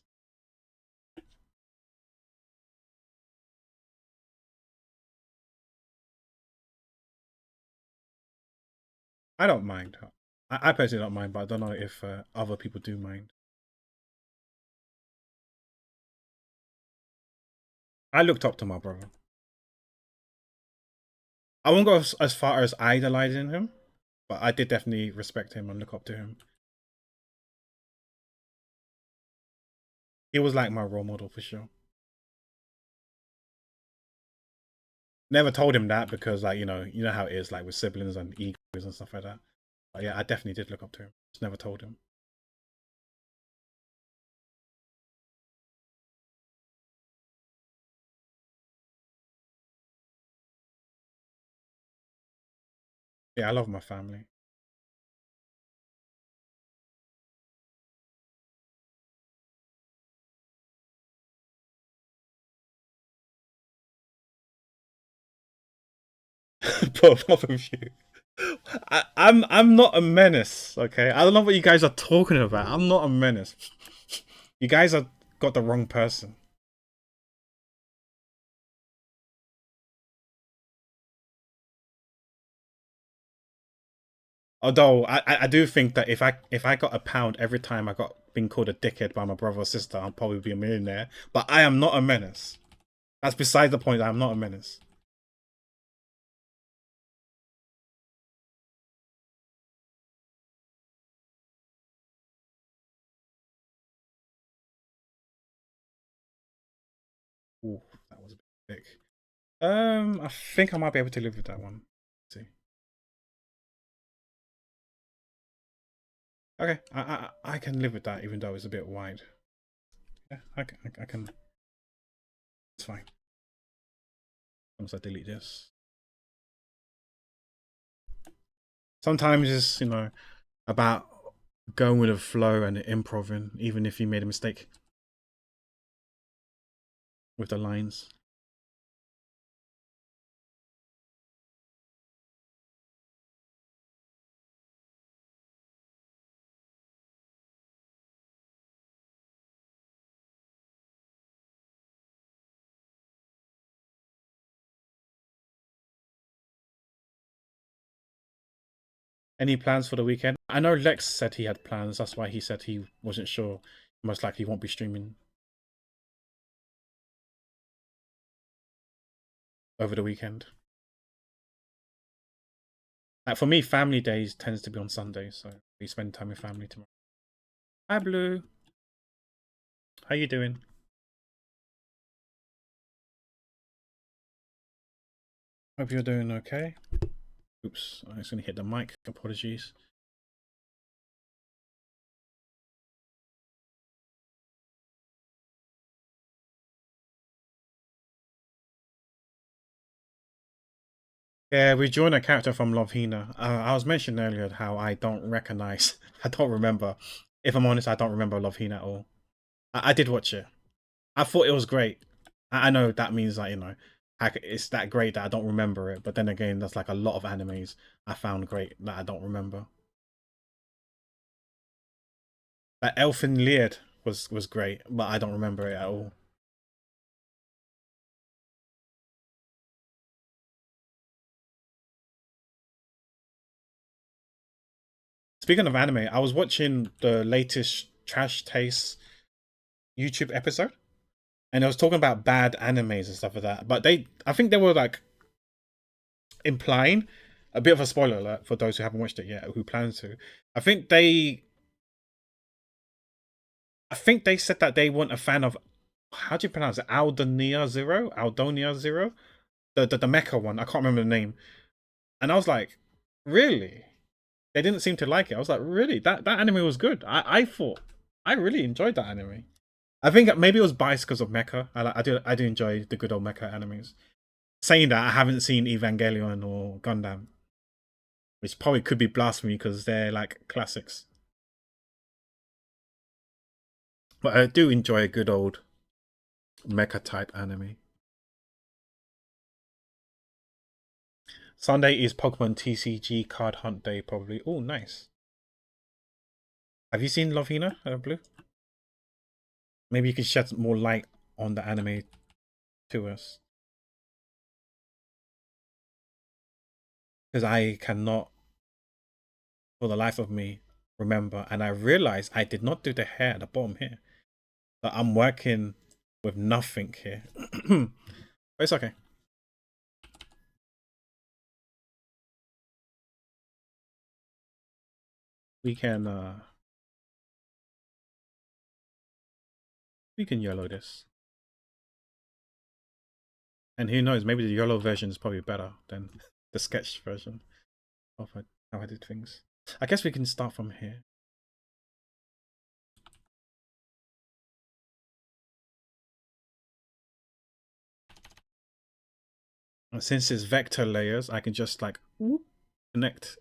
I don't mind. I personally don't mind, but I don't know if other people do mind. I looked up to my brother. I won't go as far as idolizing him, but I did definitely respect him and look up to him. He was like my role model for sure. Never told him that because, like, you know how it is, like with siblings and egos and stuff like that. But yeah, I definitely did look up to him. Just never told him. Yeah, I love my family. Both of you. I'm not a menace, okay? I don't know what you guys are talking about. I'm not a menace. You guys have got the wrong person. Although I do think that if I got a pound every time I got being called a dickhead by my brother or sister, I'll probably be a millionaire. But I am not a menace. That's beside the point. I'm not a menace. Ooh, that was a bit big. I think I might be able to live with that one. Let's see. Okay, I can live with that even though it's a bit wide. Yeah, I can. It's fine. Once I delete this. Sometimes it's about going with the flow and improving, even if you made a mistake with the lines. Any plans for the weekend? I know Lex said he had plans. That's why he said he wasn't sure. Most likely won't be streaming over the weekend. Like for me, family days tends to be on Sundays, so we spend time with family tomorrow. Hi, Blue. How you doing? Hope you're doing okay. Oops, I was going to hit the mic. Apologies. Yeah, we joined a character from Love Hina. I was mentioning earlier how I don't recognize, I don't remember. If I'm honest, I don't remember Love Hina at all. I did watch it. I thought it was great. I know that means like it's that great that I don't remember it. But then again, there's like a lot of animes I found great that I don't remember. Like Elfin Lied was great, but I don't remember it at all. Speaking of anime, I was watching the latest Trash Taste YouTube episode, and I was talking about bad animes and stuff like that. But I think they were like implying a bit of a spoiler alert for those who haven't watched it yet, who plans to. I think they, I think they said that they weren't a fan of, how do you pronounce it? Aldonia Zero, Aldonia Zero, the mecha one. I can't remember the name. And I was like, really? They didn't seem to like it. I was like, really? That anime was good. I thought I really enjoyed that anime. I think maybe it was biased because of mecha. I do enjoy the good old mecha animes. Saying that, I haven't seen Evangelion or Gundam, which probably could be blasphemy because they're like classics. But I do enjoy a good old mecha type anime. Sunday is Pokemon TCG card hunt day, probably. Oh, nice. Have you seen Love Hina, Blue? Maybe you can shed more light on the anime to us. Because I cannot, for the life of me, remember. And I realized I did not do the hair at the bottom here. So I'm working with nothing here. But it's okay. We can yellow this. And who knows, maybe the yellow version is probably better than the sketch version of how I did things. I guess we can start from here. And since it's vector layers, I can just like whoop, connect.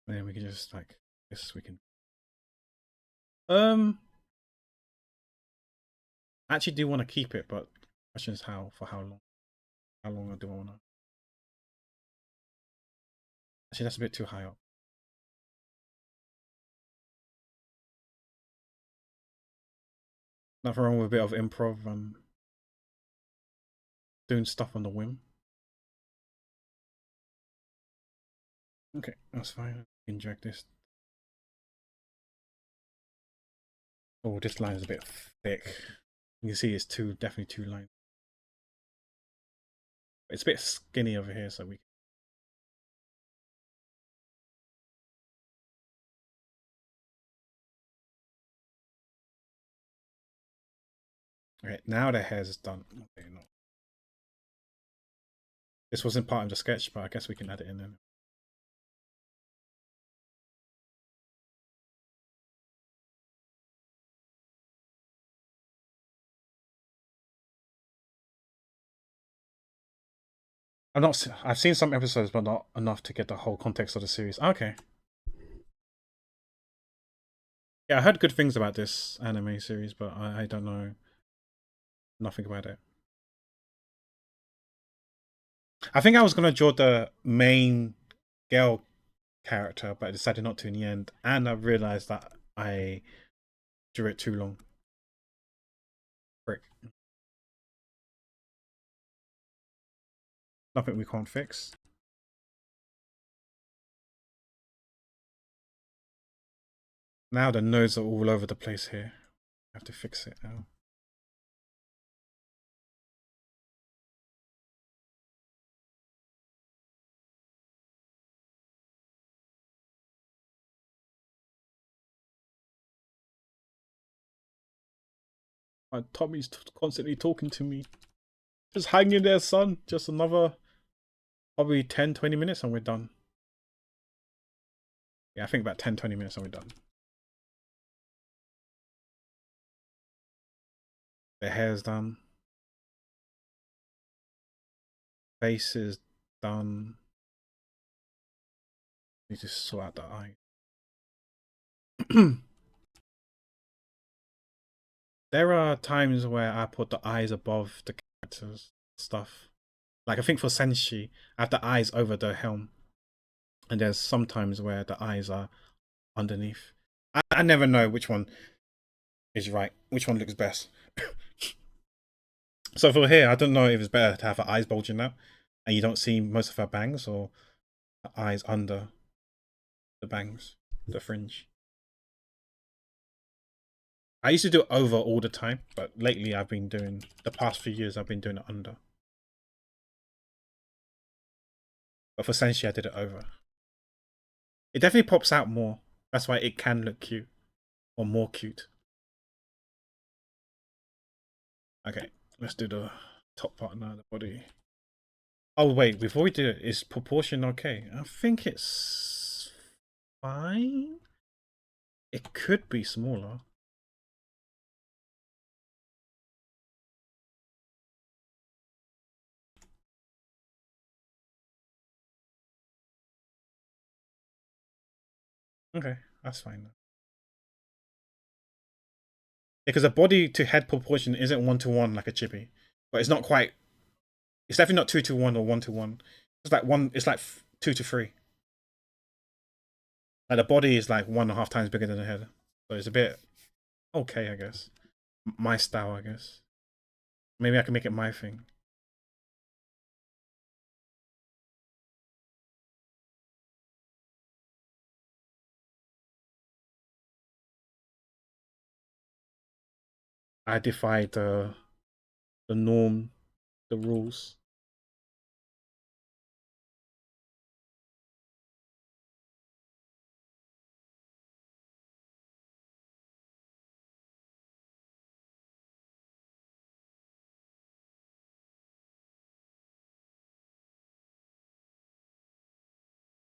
And then we can just like this. We can. I actually do want to keep it, but the question is how long? How long do I want to? Actually, that's a bit too high up. Nothing wrong with a bit of improv and doing stuff on the whim. Okay, that's fine. Inject this. Oh, this line is a bit thick. You can see it's definitely two lines. It's a bit skinny over here, so we. Okay, now the hair's done. Okay, no. This wasn't part of the sketch, but I guess we can add it in then. I've seen some episodes, but not enough to get the whole context of the series. Okay. Yeah, I heard good things about this anime series, but I don't know nothing about it. I think I was gonna draw the main girl character, but I decided not to in the end, and I realized that I drew it too long. Frick. Nothing we can't fix. Now the nodes are all over the place here. I have to fix it now. My Tommy's constantly talking to me. Just hang in there, son. Just another probably 10-20 minutes and we're done. Yeah, I think about 10-20 minutes and we're done. The hair's done. Face is done. Need to sort out the eye. There are times where I put the eyes above the characters stuff. Like I think for Senshi, I have the eyes over the helm. And there's sometimes where the eyes are underneath. I never know which one is right, which one looks best. So for here, I don't know if it's better to have her eyes bulging out and you don't see most of her bangs, or her eyes under the bangs, the fringe. I used to do it over all the time, but lately I've been doing, the past few years I've been doing it under. But for Senshi I did it over. It definitely pops out more. That's why it can look cute. Or more cute. Okay, let's do the top part now, the body. Oh wait, before we do it, is proportion okay? I think it's fine. It could be smaller. Okay, that's fine. Because a body to head proportion isn't 1-to-1 like a chibi, but it's not quite. It's definitely not 2-to-1 or 1-to-1. It's like one. It's like 2-to-3. Like the body is like 1.5 times bigger than the head, so it's a bit okay, I guess. My style, I guess. Maybe I can make it my thing. I defy the norm, the rules.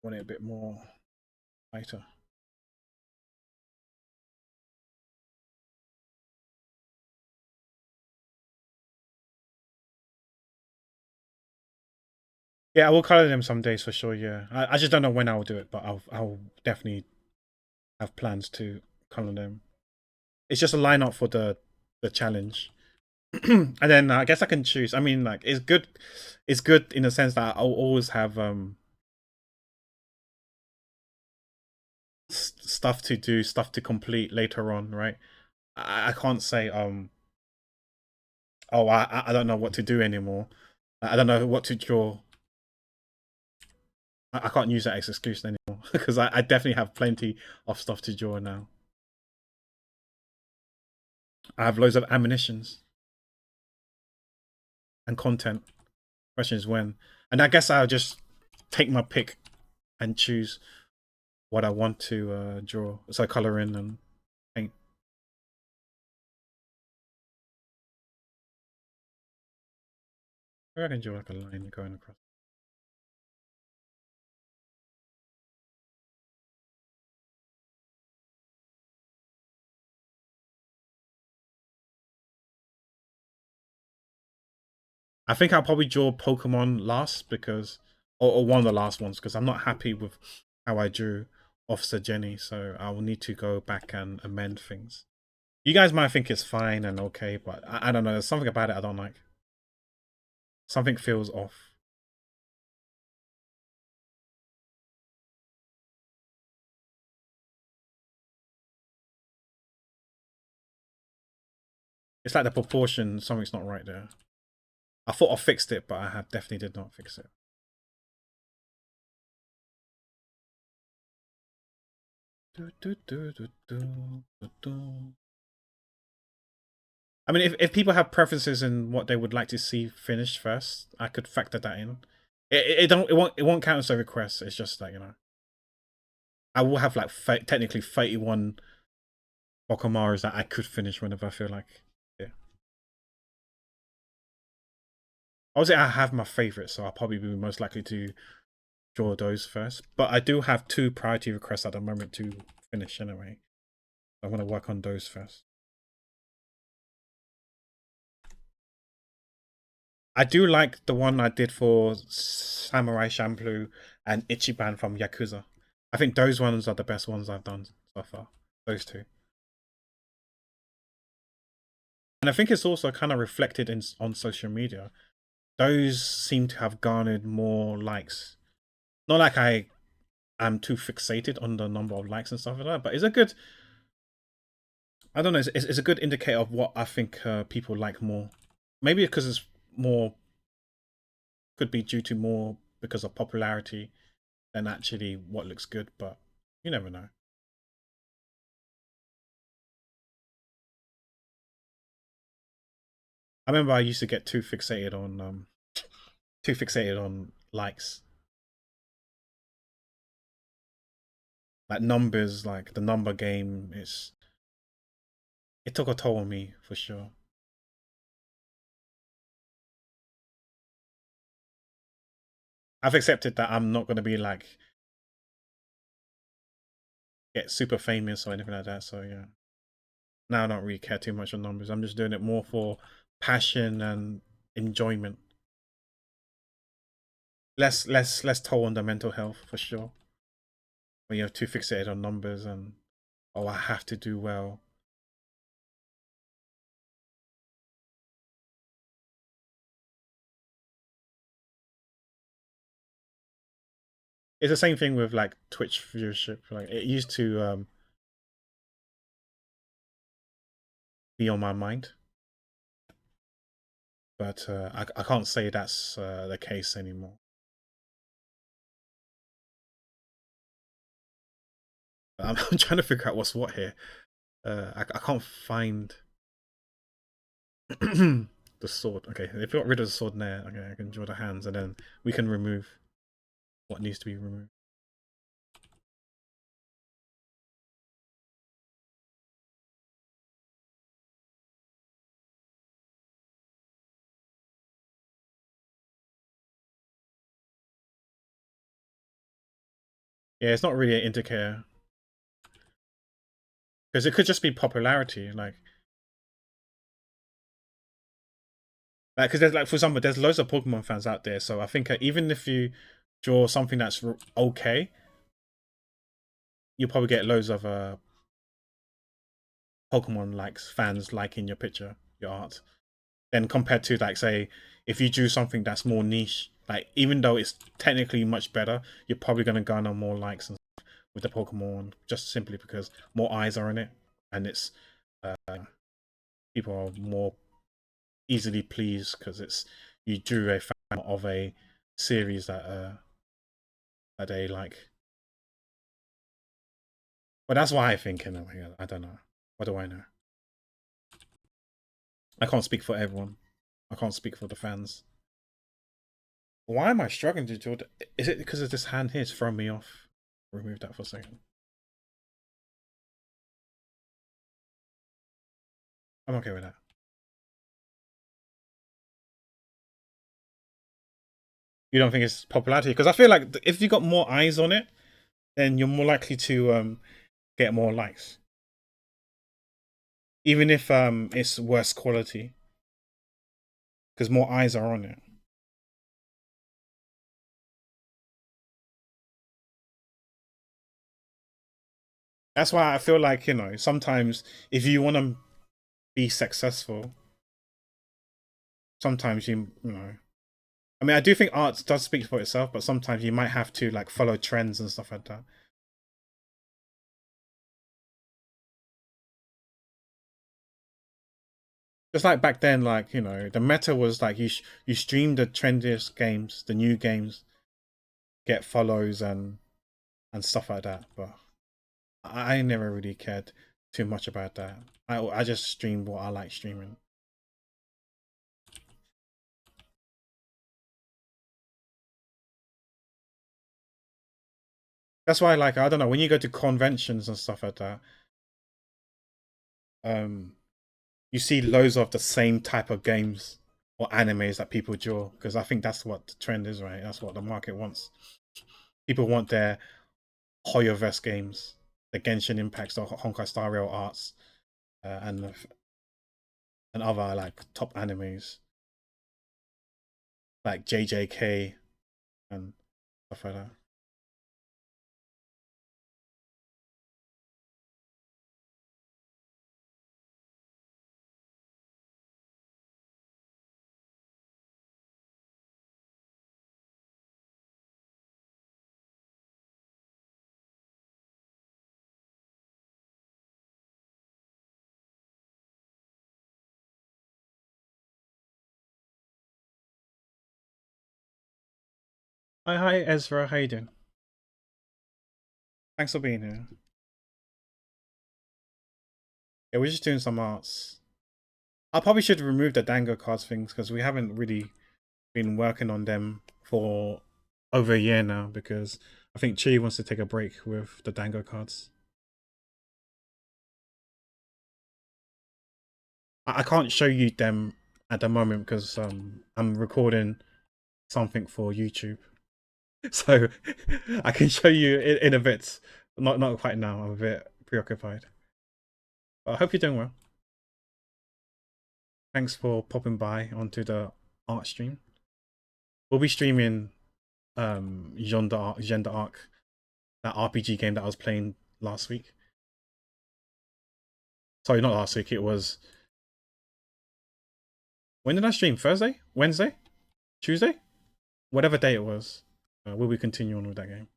Want it a bit more lighter. Yeah, I will color them some days for sure. Yeah, I just don't know when I will do it, but I'll definitely have plans to color them. It's just a lineup for the challenge, and then I guess I can choose. I mean, like it's good. It's good in the sense that I'll always have stuff to do, stuff to complete later on, right? I can't say oh I don't know what to do anymore. I don't know what to draw. I can't use that as excuse anymore because I definitely have plenty of stuff to draw now. I have loads of ammunitions and content. Question is when, and I guess I'll just take my pick and choose what I want to draw. So color in and paint. Maybe I can draw like a line going across. I think I'll probably draw Pokemon last because, or one of the last ones because I'm not happy with how I drew Officer Jenny. So I will need to go back and amend things. You guys might think it's fine and okay, but I don't know. There's something about it I don't like. Something feels off. It's like the proportion, something's not right there. I thought I fixed it, but I have definitely did not fix it. I mean, if people have preferences in what they would like to see finished first, I could factor that in. It won't count as a request. It's just like I will have like technically 31 Bokumaras that I could finish whenever I feel like. Yeah. Obviously, I have my favorites, so I'll probably be most likely to draw those first. But I do have 2 priority requests at the moment to finish anyway. I'm gonna work on those first. I do like the one I did for Samurai Champloo and Ichiban from Yakuza. I think those ones are the best ones I've done so far. Those 2. And I think it's also kind of reflected in on social media. Those seem to have garnered more likes. Not like I am too fixated on the number of likes and stuff like that, but it's a good. I don't know. It's a good indicator of what I think people like more. Maybe because it's more. Could be due to more because of popularity than actually what looks good, but you never know. I remember I used to get too fixated on likes. Like numbers, like the number game, it took a toll on me for sure. I've accepted that I'm not gonna be like get super famous or anything like that. So yeah. Now I don't really care too much on numbers. I'm just doing it more for passion and enjoyment. Less toll on the mental health for sure. When you're too fixated on numbers and oh I have to do well. It's the same thing with like Twitch viewership. Like it used to be on my mind, but I can't say that's the case anymore. I'm trying to figure out what's what here. I can't find the sword. Okay, if you got rid of the sword there, okay, I can draw the hands, and then we can remove what needs to be removed. Yeah, it's not really an indicator because it could just be popularity, like because there's like, for example, there's loads of Pokemon fans out there, so I think even if you draw something that's okay, you'll probably get loads of Pokemon likes fans liking your picture, your art. Then compared to like say if you drew something that's more niche, like even though it's technically much better, you're probably gonna garner more likes and stuff with the Pokemon just simply because more eyes are in it, and it's people are more easily pleased because it's you drew a fan of a series that they like. But that's what I think anyway. I don't know. What do I know? I can't speak for everyone. I can't speak for the fans. Why am I struggling to draw? Is it because of this hand here? It's throwing me off. Remove that for a second. I'm okay with that. You don't think it's popularity? Because I feel like if you got more eyes on it, then you're more likely to get more likes, even if it's worse quality, because more eyes are on it. That's why I feel like sometimes if you want to be successful, sometimes you know. I mean, I do think art does speak for itself, but sometimes you might have to like follow trends and stuff like that. Just like back then, like the meta was like you stream the trendiest games, the new games, get follows and stuff like that. But I never really cared too much about that. I just stream what I like streaming. That's why, like, I don't know, when you go to conventions and stuff like that, um, you see loads of the same type of games or animes that people draw because I think that's what the trend is, right? That's what the market wants. People want their Hoyoverse games, the Genshin Impacts, the Honkai Star Rail arts, and other like top animes like JJK and stuff like that. Hi Ezra, how you doing? Thanks for being here. Yeah, we're just doing some arts. I probably should remove the Dango cards things because we haven't really been working on them for over a year now because I think Chi wants to take a break with the Dango cards. I can't show you them at the moment because I'm recording something for YouTube. So I can show you in a bit. Not quite now. I'm a bit preoccupied. But I hope you're doing well. Thanks for popping by onto the art stream. We'll be streaming Jeanne d'Arc, that RPG game that I was playing last week. Sorry, not last week. It was, when did I stream? Thursday? Wednesday? Tuesday? Whatever day it was. We'll be continuing with that game.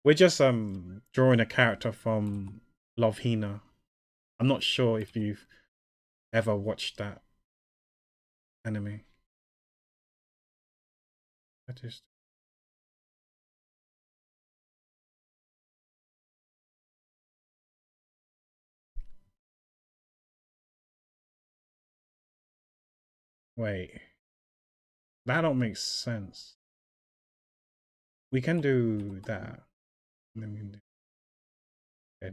We're just drawing a character from Love Hina. I'm not sure if you've ever watched that anime. I just wait. That don't make sense. We can do that. Okay,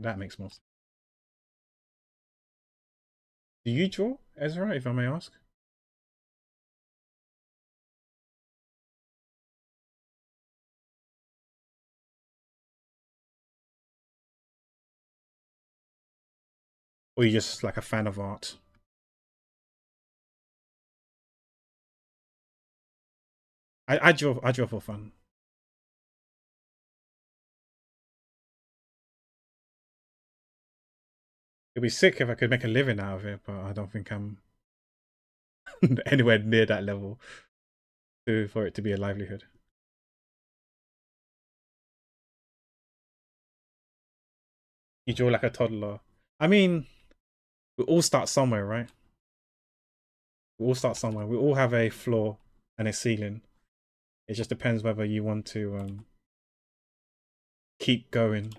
that makes more sense. Do you draw Ezra, if I may ask? Or you just like a fan of art? I draw for fun. It'd be sick if I could make a living out of it, but I don't think I'm anywhere near that level for it to be a livelihood. You draw like a toddler. I mean, we all start somewhere, right? We all start somewhere. We all have a floor and a ceiling. It just depends whether you want to keep going.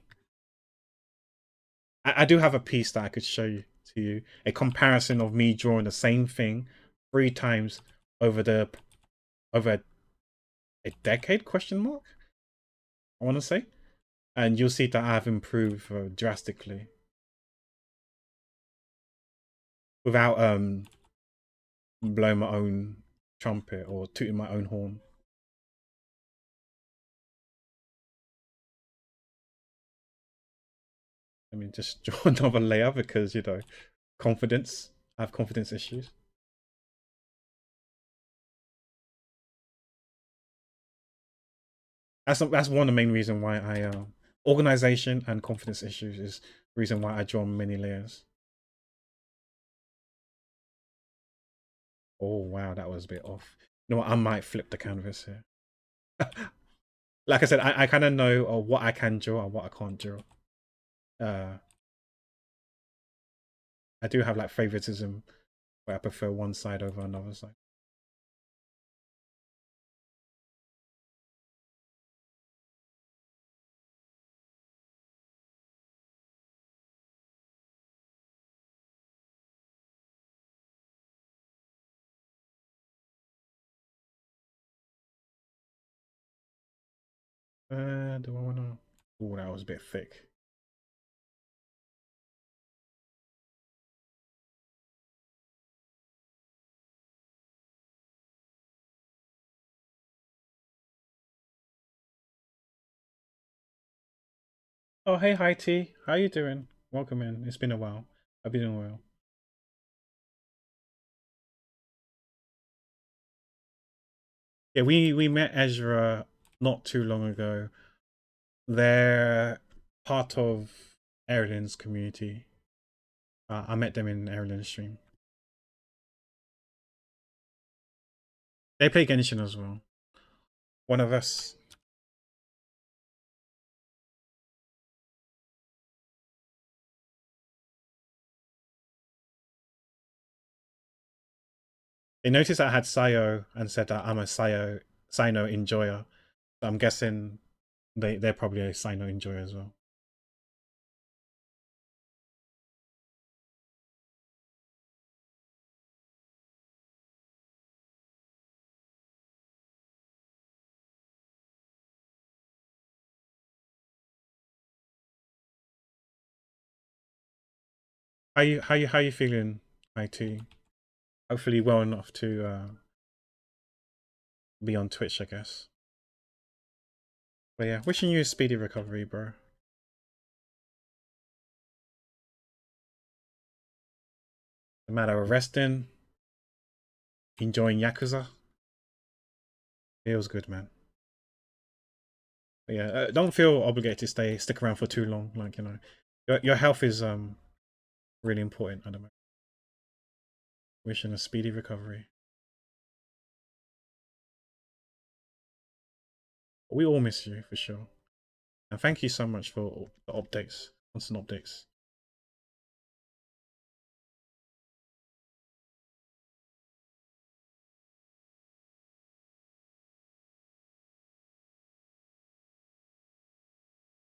I do have a piece that I could show you to you. A comparison of me drawing the same thing 3 times over a decade, question mark, I want to say. And you'll see that I've improved drastically without blowing my own trumpet or tooting my own horn. I mean, just draw another layer because, confidence. I have confidence issues. That's one of the main reason why I organization and confidence issues is the reason why I draw many layers. Oh wow, that was a bit off. You know what? I might flip the canvas here. Like I said, I kind of know what I can draw and what I can't draw. Uh, I do have like favoritism where I prefer one side over another side. Do I wanna? Oh, that was a bit thick. Oh, hey, hi T. How you doing? Welcome in. It's been a while. I've been doing well. Yeah, we met Ezra not too long ago. They're part of Erlen's community. I met them in Erlen's stream. They play Genshin as well. One of us. They noticed I had Sayo and said that I'm a Sino enjoyer. So I'm guessing they're probably a Sino enjoyer as well. How you feeling, IT? Hopefully well enough to be on Twitch, I guess. But yeah, wishing you a speedy recovery, bro. No matter of resting, enjoying Yakuza, feels good, man. But yeah, don't feel obligated to stick around for too long. Like your health is really important at the moment. Wishing a speedy recovery. We all miss you for sure. And thank you so much for the updates, constant updates.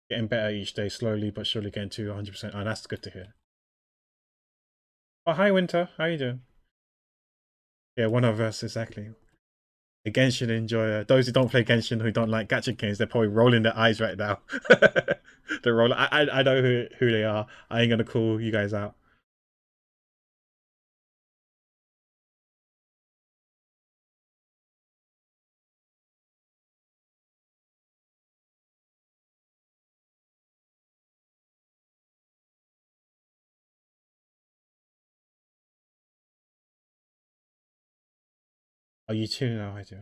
Getting better each day, slowly but surely getting to 100%. Oh, that's good to hear. Oh, hi, Winter. How you doing? Yeah, one of us, exactly. The Genshin enjoyer. Those who don't play Genshin, who don't like gacha games, they're probably rolling their eyes right now. They're rolling. I know who they are. I ain't gonna call you guys out. Are you tuning out? I do.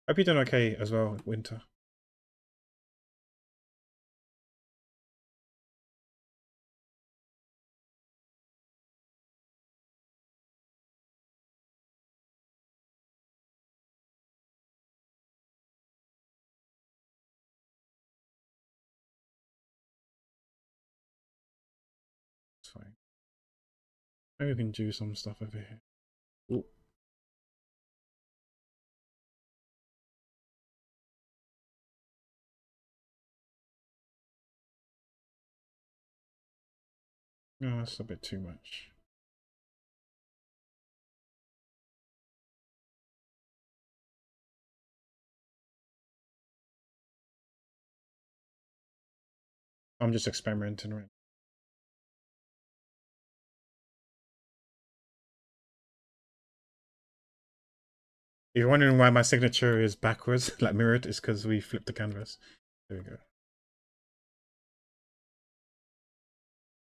Hope you're doing okay as well, Winter. It's fine. Maybe we can do some stuff over here. Ooh. No, that's a bit too much. I'm just experimenting right. If you're wondering why my signature is backwards, like mirrored, it's because we flipped the canvas. There we go.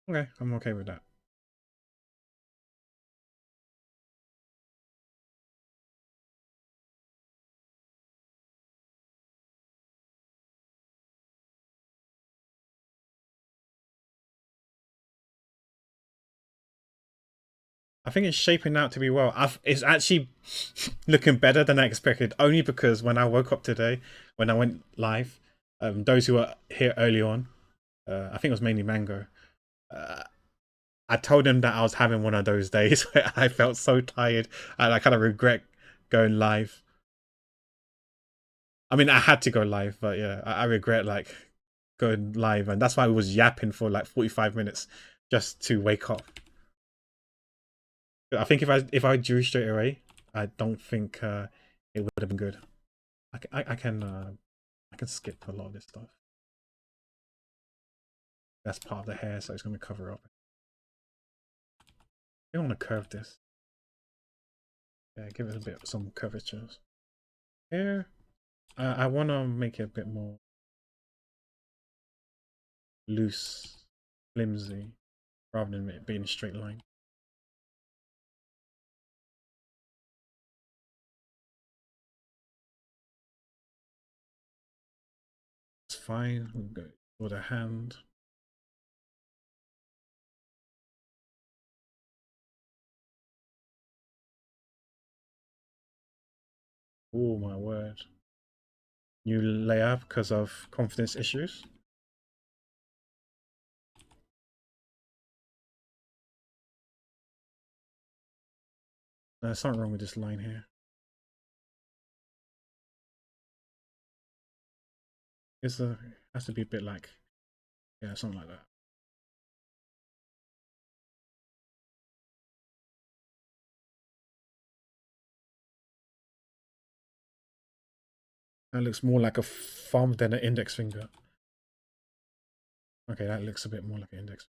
Okay, I'm okay with that. I think it's shaping out to be well. It's actually looking better than I expected, only because when I woke up today, when I went live, those who were here early on, I think it was mainly Mango, uh, I told them that I was having one of those days where I felt so tired and I kind of regret going live. I mean, I had to go live, but yeah, I regret like going live, and that's why I was yapping for like 45 minutes just to wake up. I think if I drew straight away, I don't think it would have been good. I can skip a lot of this stuff. That's part of the hair, so it's going to cover up. I don't want to curve this. Yeah, give it a bit some curvatures. Here, I want to make it a bit more loose, flimsy, rather than it being a straight line. It's fine. We'll go with a hand. Oh my word. New layer because of confidence issues. There's something wrong with this line here. Has to be a bit like, yeah, something like that. That looks more like a thumb than an index finger. Okay, that looks a bit more like an index.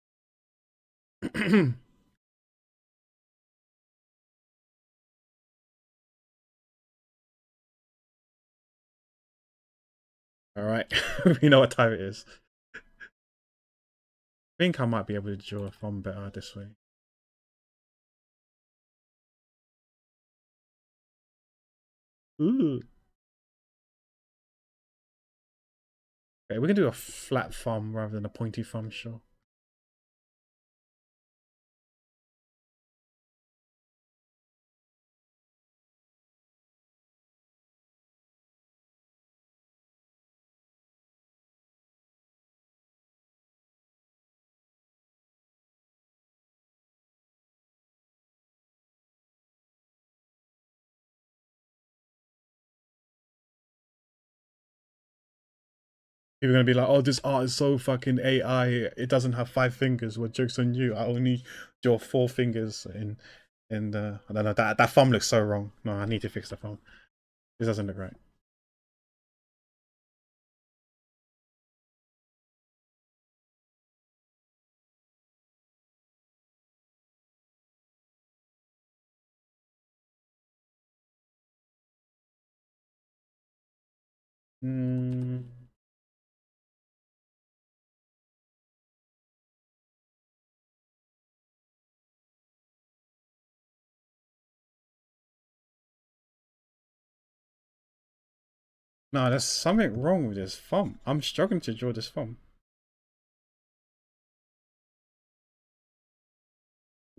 All right, we know what time it is. I think I might be able to draw a thumb better this way. Ooh. Okay, we can do a flat thumb rather than a pointy thumb, sure. People are gonna be like, "Oh, this art is so fucking AI. It doesn't have 5 fingers. What joke's on you? I only draw 4 fingers in the. I don't know. That thumb looks so wrong. No, I need to fix the thumb. This doesn't look right." Mm. No, there's something wrong with this thumb. I'm struggling to draw this thumb.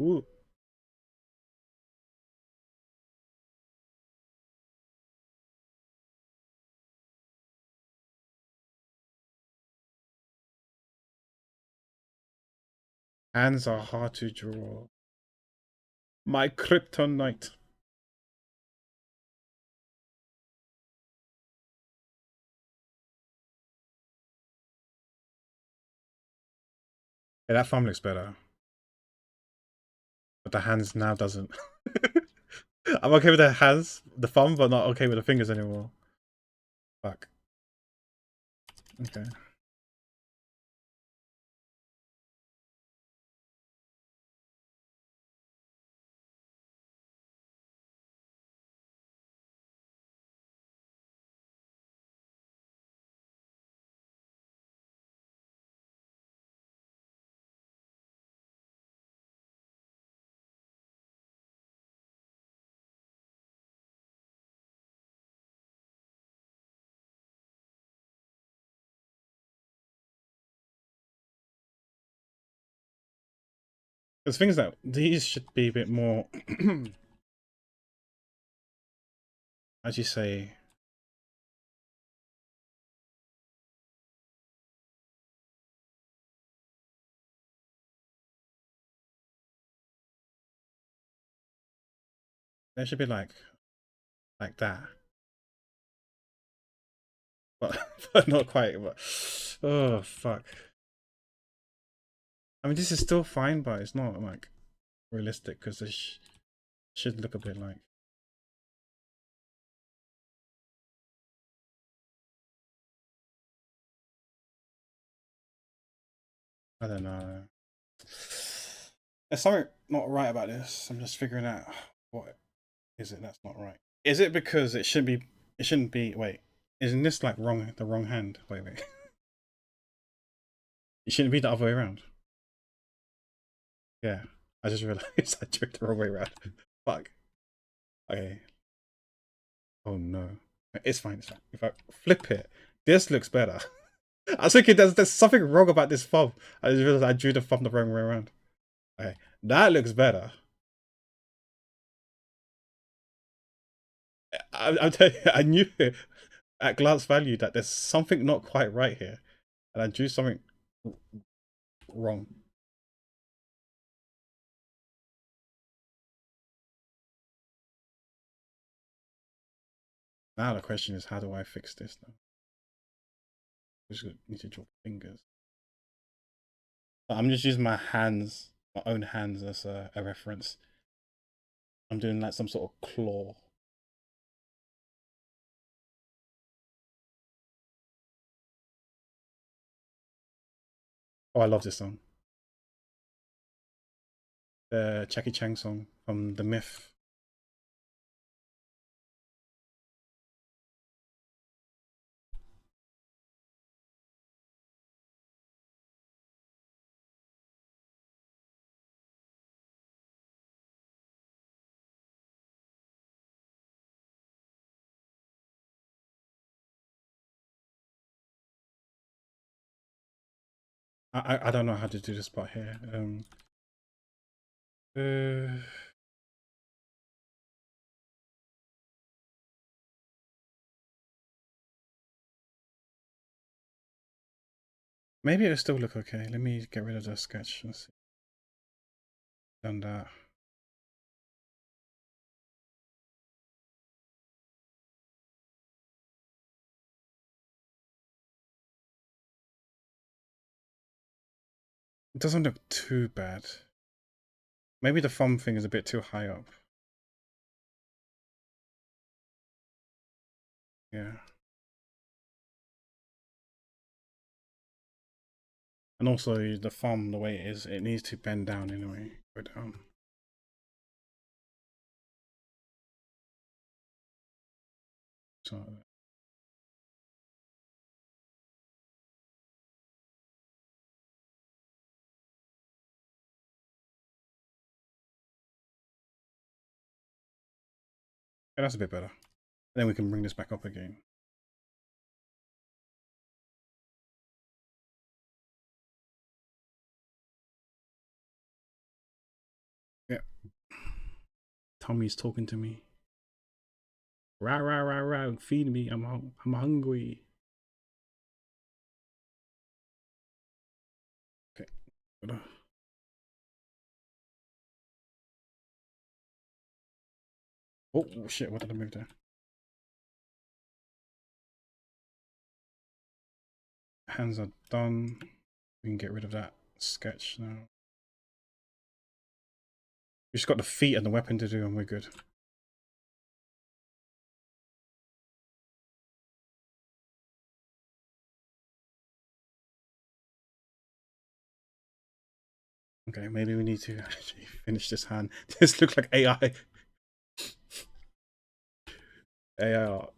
Ooh. Hands are hard to draw. My kryptonite. Yeah, that thumb looks better. But the hands now doesn't. I'm okay with the hands, the thumb, but not okay with the fingers anymore. Fuck. Okay. There's things that these should be a bit more, as you say, they should be like that, but but not quite. But oh fuck. I mean, this is still fine, but it's not like realistic because it should look a bit like. I don't know. There's something not right about this. I'm just figuring out what is it that's not right. Is it because it shouldn't be? It shouldn't be. Wait, isn't this like wrong? The wrong hand. Wait. It shouldn't be the other way around. Yeah, I just realized I drew it the wrong way around. Fuck. Okay. Oh no. It's fine. It's fine. If I flip it, this looks better. I was thinking there's something wrong about this thumb. I just realized I drew the thumb the wrong way around. Okay, that looks better. I'm telling you, I knew it at glance value that there's something not quite right here, and I drew something wrong. Now the question is, how do I fix this now? I just need to draw fingers. I'm just using my hands, my own hands as a reference. I'm doing like some sort of claw. Oh, I love this song. The Jackie Chang song from The Myth. I don't know how to do this part here. Uh, Maybe it'll still look okay. Let me get rid of the sketch. Let's see. Done that. It doesn't look too bad. Maybe the thumb thing is a bit too high up. Yeah. And also the thumb, the way it is, it needs to bend down anyway. Go down. So okay, that's a bit better. Then we can bring this back up again. Yeah. Tommy's talking to me. Rah rah rah rah! Feed me. I'm hungry. Okay. Oh shit! What did I move there? Hands are done. We can get rid of that sketch now. We just got the feet and the weapon to do, and we're good. Okay, maybe we need to actually finish this hand. This looks like AI. AI art.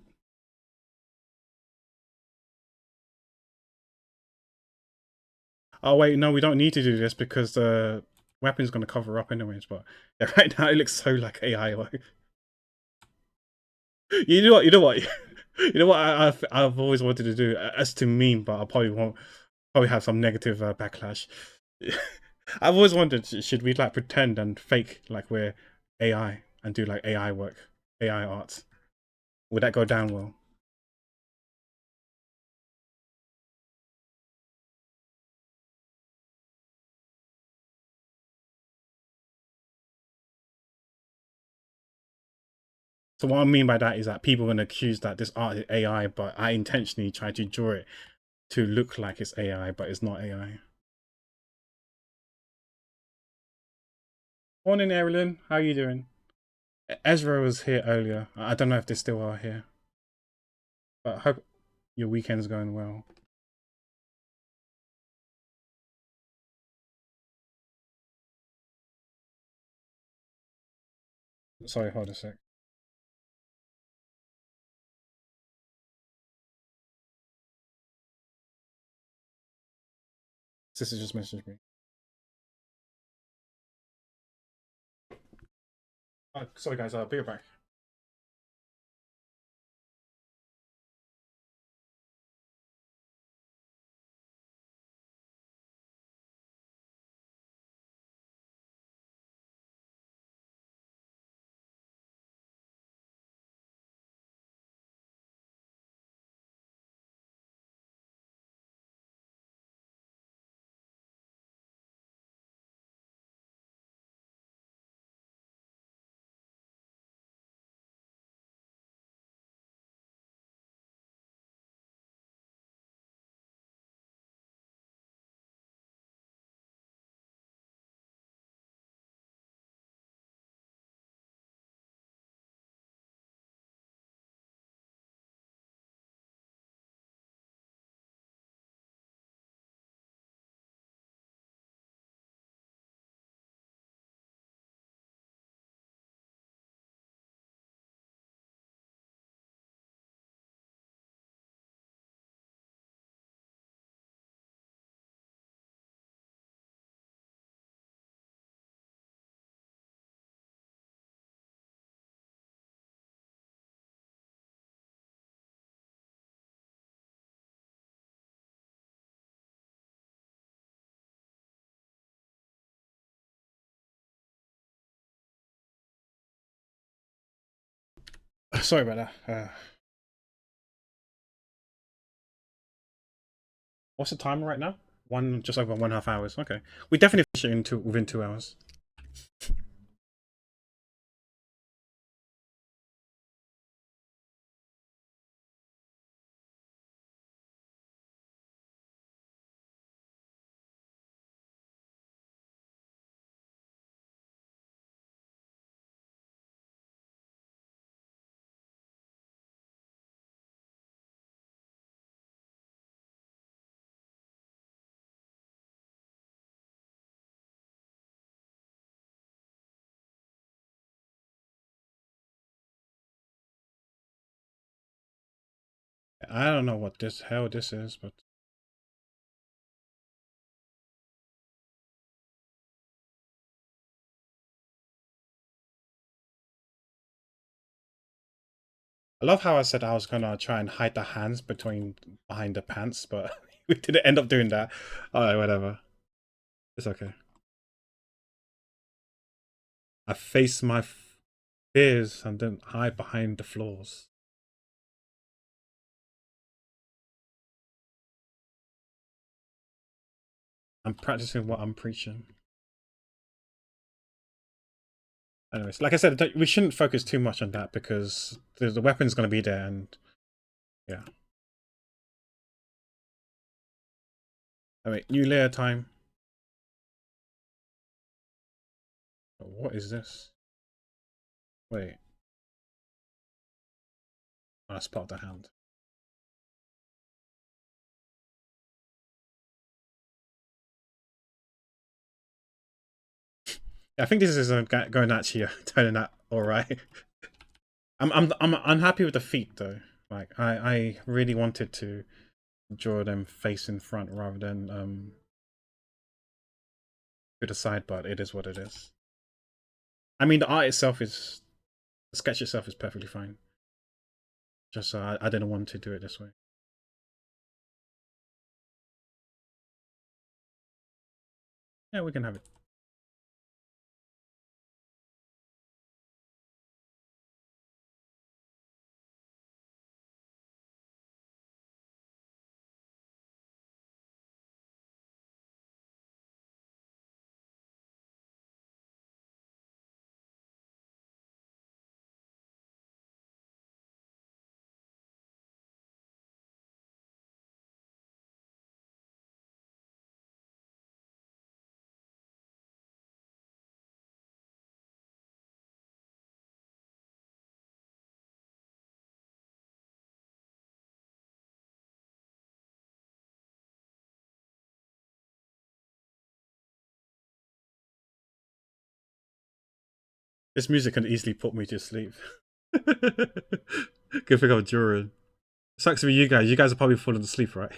Oh wait, no, we don't need to do this because the weapon's going to cover up anyways. But yeah, right now it looks so like AI. You know what? You know what? You know what? I've always wanted to do as to meme, but I probably won't. Probably have some negative backlash. I've always wondered, should we like pretend and fake like we're AI and do like AI work, AI art? Would that go down well? So what I mean by that is that people are going to accuse that this art is AI, but I intentionally try to draw it to look like it's AI, but it's not AI. Morning, Erilyn. How are you doing? Ezra was here earlier. I don't know if they still are here, but I hope your weekend's going well. Sorry, hold a sec. Sister just messaged me. Sorry guys, I'll be right back. Sorry about that. What's the timer right now? Just over 1.5 hours. Okay, we definitely finish it within 2 hours. I don't know what this hell this is, but I love how I said I was gonna try and hide the hands behind the pants, but we didn't end up doing that. Alright, whatever. It's okay. I face my fears and then hide behind the flaws. I'm practicing what I'm preaching. Anyways, like I said, we shouldn't focus too much on that because the weapon's going to be there and yeah. Oh wait, new layer time. What is this? Wait. Oh, that's part of the hand. I think this is going actually turning out alright. I'm unhappy with the feet though. Like I really wanted to draw them face in front rather than to the side, but it is what it is. I mean, the art itself is the sketch itself is perfectly fine. Just I didn't want to do it this way. Yeah, we can have it. This music can easily put me to sleep. Good thing I'm drawing. Sucks to be you guys. You guys are probably falling asleep, right?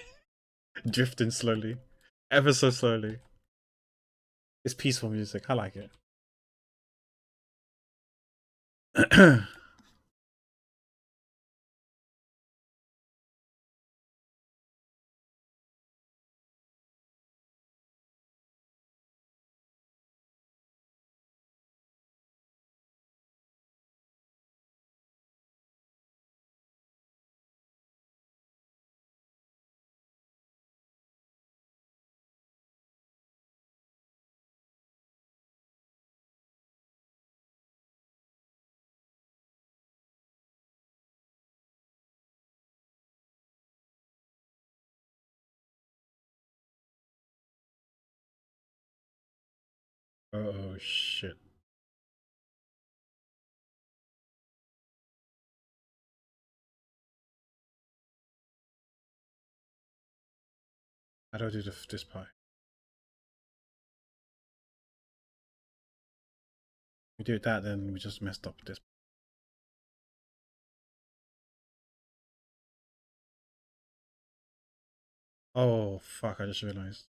Drifting slowly. Ever so slowly. It's peaceful music. I like it. Oh shit. How do I do this part? We do that, then we just messed up this. Oh fuck! I just realized.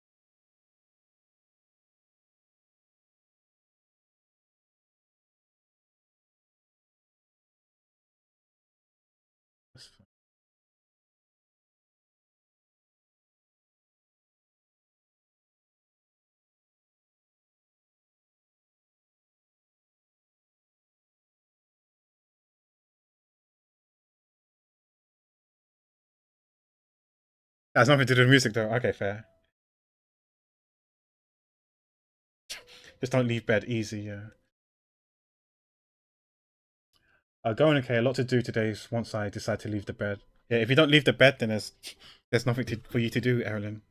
That's nothing to do with music though. Okay, fair. Just don't leave bed easy. Yeah. Going okay. A lot to do today. Once I decide to leave the bed. Yeah. If you don't leave the bed, then there's nothing for you to do, Erilyn.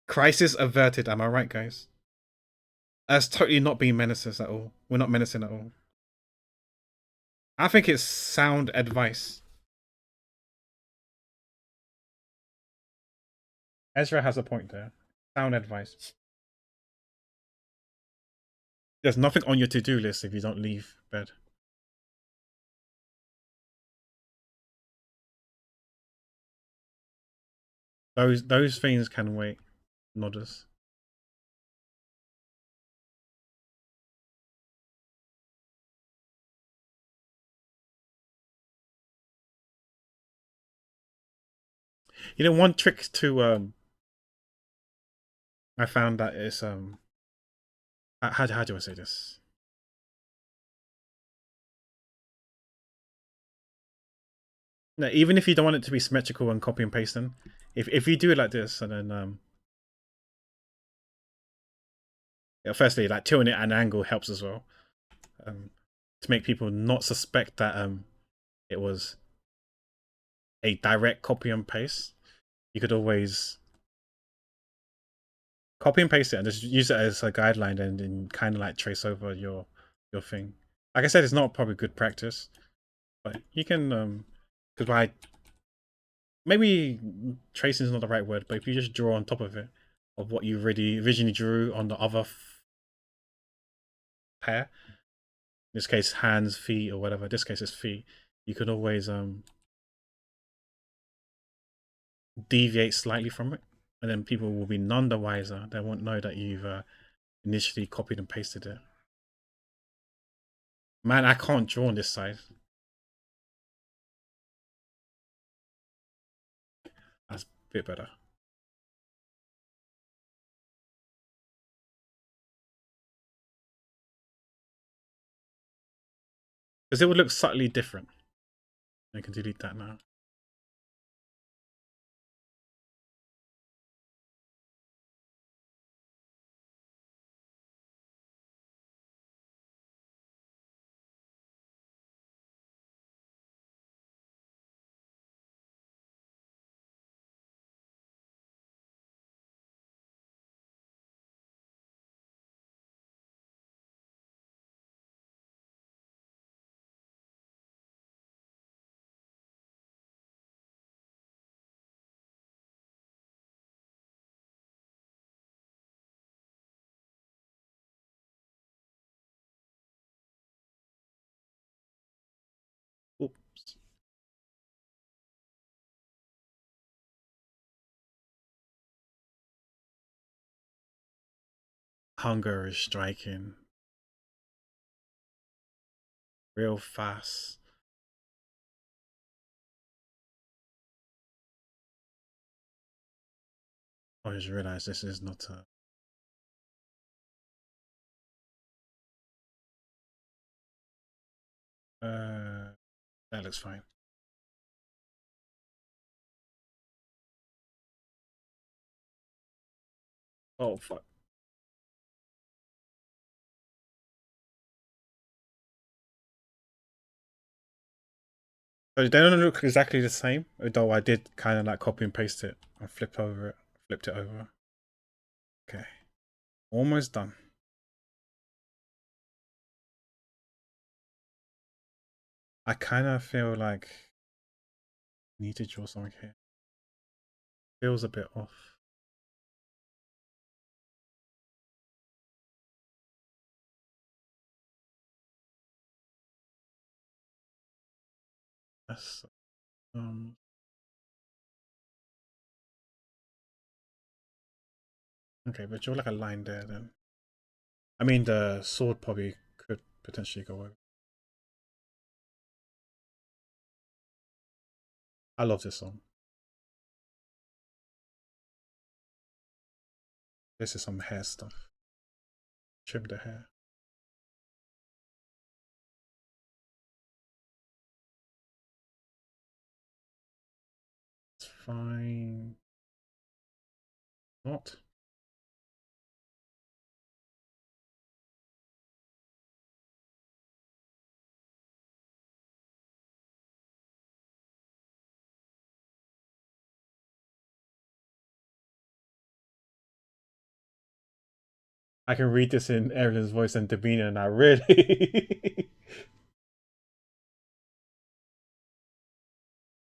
Crisis averted. Am I right, guys? That's totally not being menaces at all. We're not menacing at all. I think it's sound advice. Ezra has a point there. Sound advice. There's nothing on your to-do list if you don't leave bed. Those things can wait. Nodders. You know, one trick to I found that is how do I say this? No, even if you don't want it to be symmetrical and copy and pasting, if you do it like this and then yeah, firstly like tilting it at an angle helps as well, to make people not suspect that it was a direct copy and paste. You could always copy and paste it and just use it as a guideline and then kind of like trace over your thing. Like I said, it's not probably good practice, but you can because by maybe tracing is not the right word, but if you just draw on top of it of what you already originally drew on the other pair, in this case hands, feet, or whatever. In this case it's feet. You can always deviate slightly from it, and then people will be none the wiser. They won't know that you've initially copied and pasted it. Man, I can't draw on this side. That's a bit better. Because it would look subtly different. I can delete that now. Oops. Hunger is striking real fast. I just realized this is not a. That looks fine. Oh fuck. So they don't look exactly the same, although I did kind of like copy and paste it. I flipped it over. Okay, almost done. I kind of feel like I need to draw something here. Feels a bit off. That's okay, but draw like a line there then. I mean, the sword probably could potentially go over. I love this song. This is some hair stuff. Trim the hair. It's fine. Not. I can read this in Evelyn's voice and demeanor, and I really.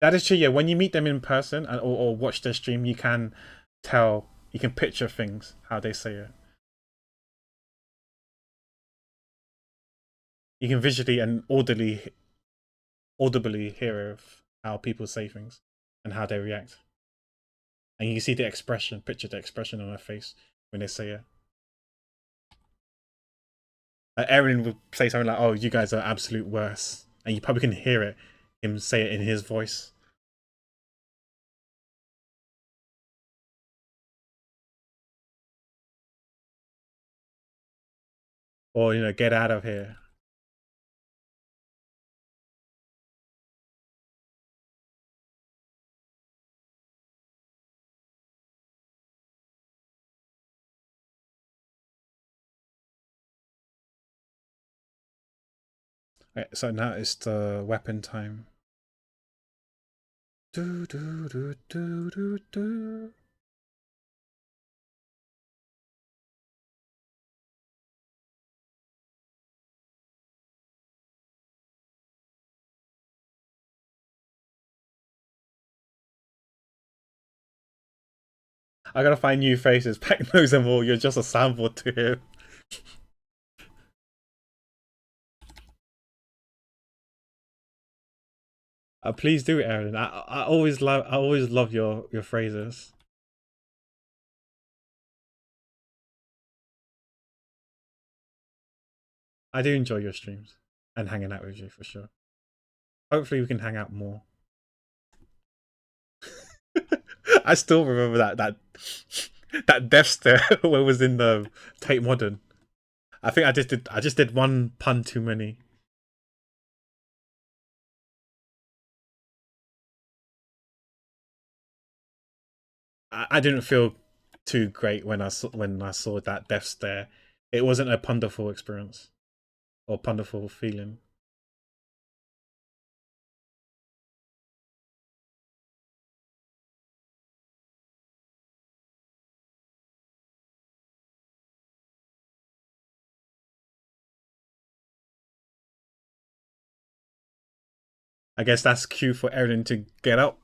That is true. Yeah, when you meet them in person or watch their stream, you can tell, you can picture things how they say it. You can visually and audibly hear of how people say things and how they react. And you can see the expression, picture the expression on her face when they say it. Aaron would say something like, "Oh, you guys are absolute worst," and you probably can hear it, him say it in his voice. Or, you know, get out of here. Right, so now it's the weapon time. Do, do, do, do, do, do. I gotta find new faces. Pack knows them all. You're just a sample to him. Please do, Aaron. I always love your phrases. I do enjoy your streams and hanging out with you for sure. Hopefully, we can hang out more. I still remember that death stare where it was in the Tate Modern. I think I just did one pun too many. I didn't feel too great when I saw that death stare. It wasn't a wonderful experience or wonderful feeling. I guess that's cue for Aaron to get up,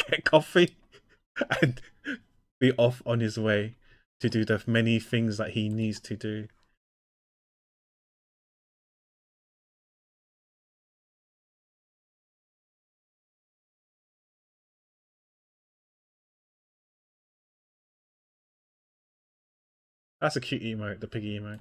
get coffee, and be off on his way to do the many things that he needs to do. That's a cute emote, the piggy emote.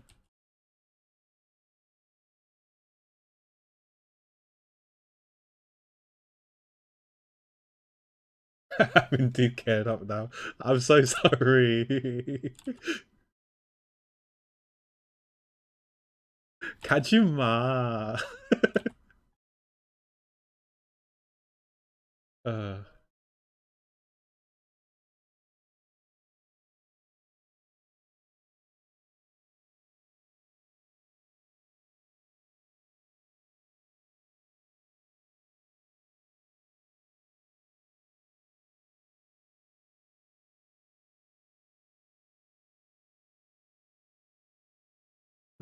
I've been too cared up now. I'm so sorry. Kajima. uh,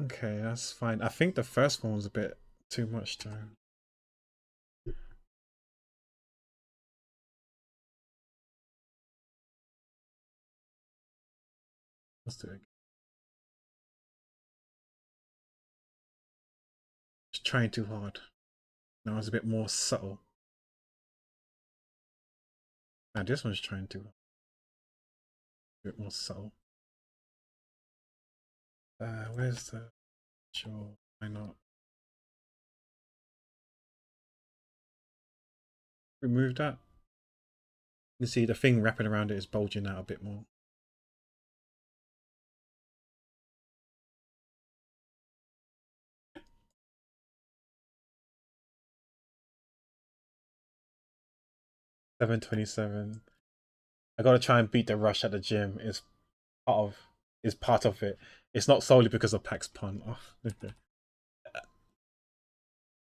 okay, that's fine. I think the first one was a bit too much time. Let's do it. Just trying too hard. Now it's a bit more subtle. Now this one's trying to a bit more subtle. Where's the sure? Why not remove that? You see the thing wrapping around it is bulging out a bit more. $7.27. I gotta try and beat the rush at the gym. Is part of it. It's not solely because of Pax Pun. Oh, okay.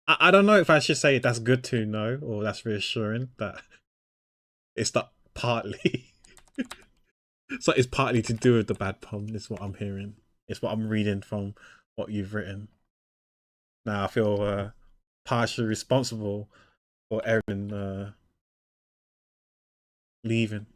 I don't know if I should say that's good to know or that's reassuring that it's not partly. So it's partly to do with the bad pun. Is what I'm hearing. It's what I'm reading from what you've written. Now I feel partially responsible for Erin leaving.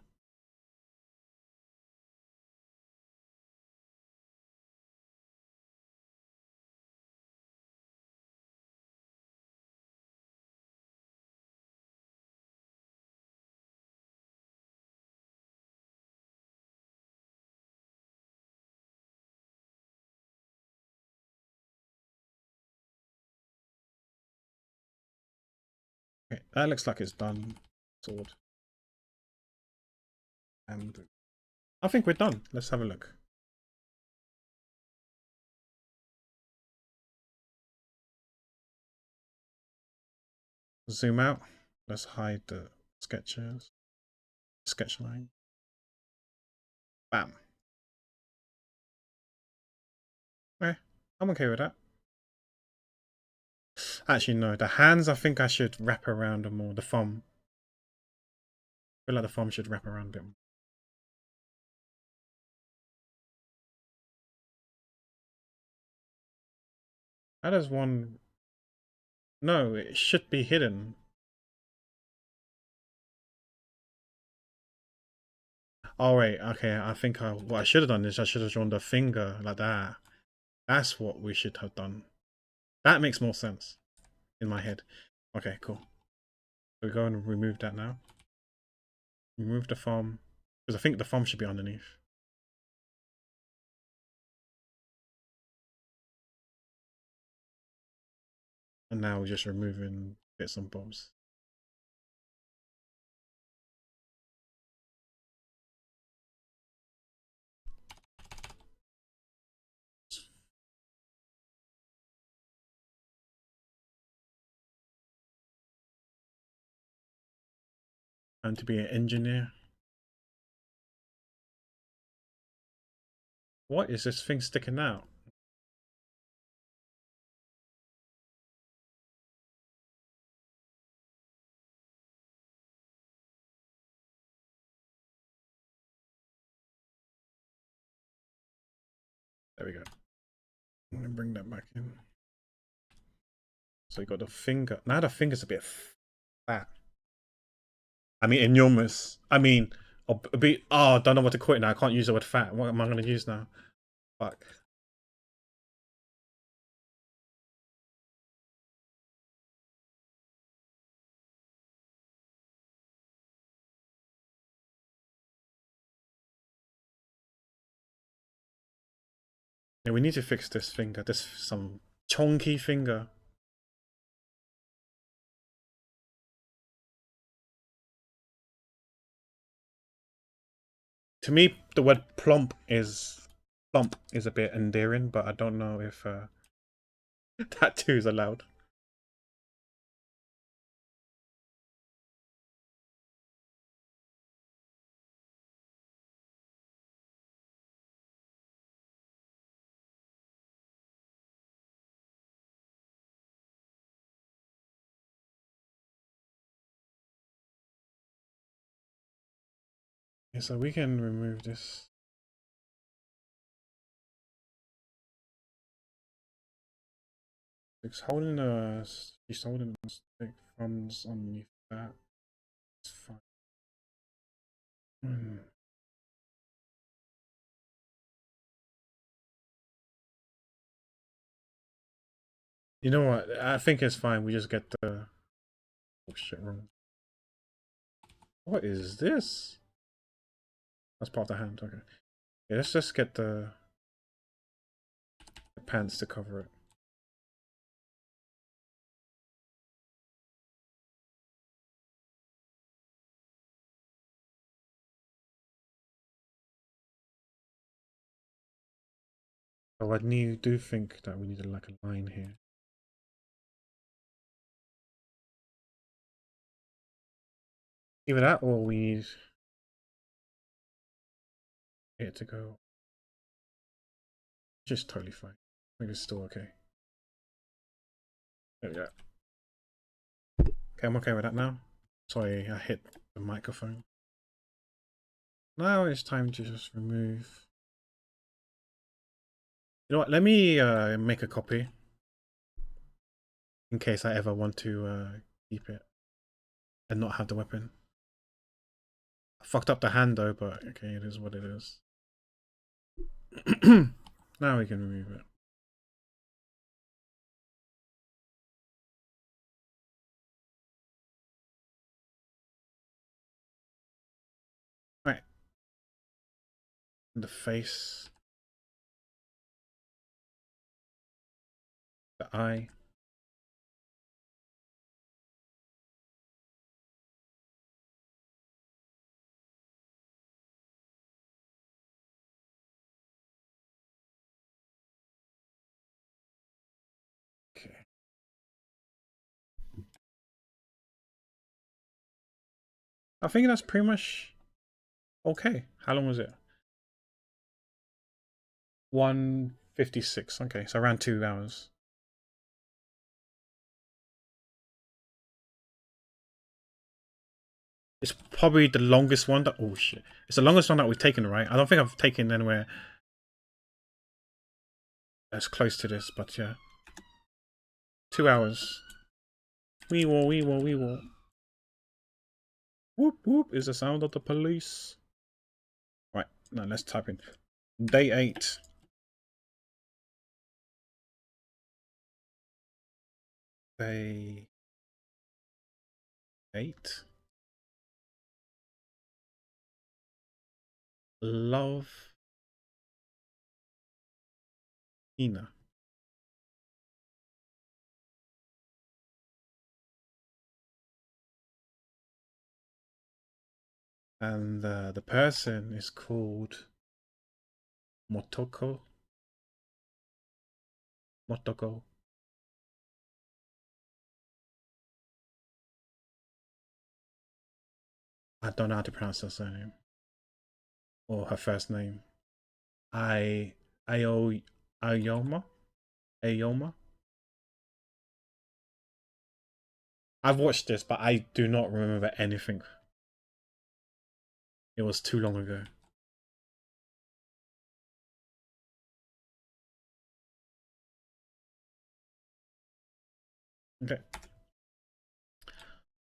Okay, that looks like it's done. Sword. And I think we're done. Let's have a look. Zoom out. Let's hide the sketches. Sketch line. Bam. Okay, I'm okay with that. Actually, no. The hands, I think I should wrap around them more. The thumb. I feel like the thumb should wrap around a bit more. How does one... No, it should be hidden. Oh wait, okay. I think what I should have done is I should have drawn the finger like that. That's what we should have done. That makes more sense in my head. Okay, cool. We go and remove that now. Remove the thumb because I think the thumb should be underneath. And now we're just removing bits and bobs. And to be an engineer. What is this thing sticking out? There we go. I'm gonna bring that back in. So you got the finger. Now the finger's a bit fat. I mean enormous. I mean a bit. Oh, I don't know what to call it now. I can't use the word fat. What am I gonna use now? Fuck. Yeah, we need to fix this finger. This some chonky finger. To me, the word plump is a bit endearing, but I don't know if tattoos allowed. Yeah, so we can remove this. She's holding a stick. Thumbs underneath that. It's fine. Hmm. You know what? I think it's fine. We just get the oh shit wrong. What is this? That's part of the hand. Okay. Yeah, let's just get the pants to cover it. Oh, do think that we need like a line here. Either that or we need it to go. Just totally fine. I think it's still okay. There we go. Okay, I'm okay with that now. Sorry, I hit the microphone. Now it's time to just remove. You know what? Let me make a copy in case I ever want to keep it and not have the weapon. I fucked up the hand though, but okay, it is what it is. Now we can remove it. Right. And the face. The eye. I think that's pretty much okay. How long was it? 1:56. Okay, so around 2 hours. It's probably the longest one that. Oh shit! It's the longest one that we've taken, right? I don't think I've taken anywhere as close to this, but yeah, 2 hours. Wee wah, wee wah, wee wah. Whoop whoop is the sound of the police. Right, now let's type in day 8. Day 8. Love Hina. And the person is called Motoko. Motoko. I don't know how to pronounce her surname or her first name. Aoyama. Aoyama. I've watched this, but I do not remember anything. It was too long ago. Okay.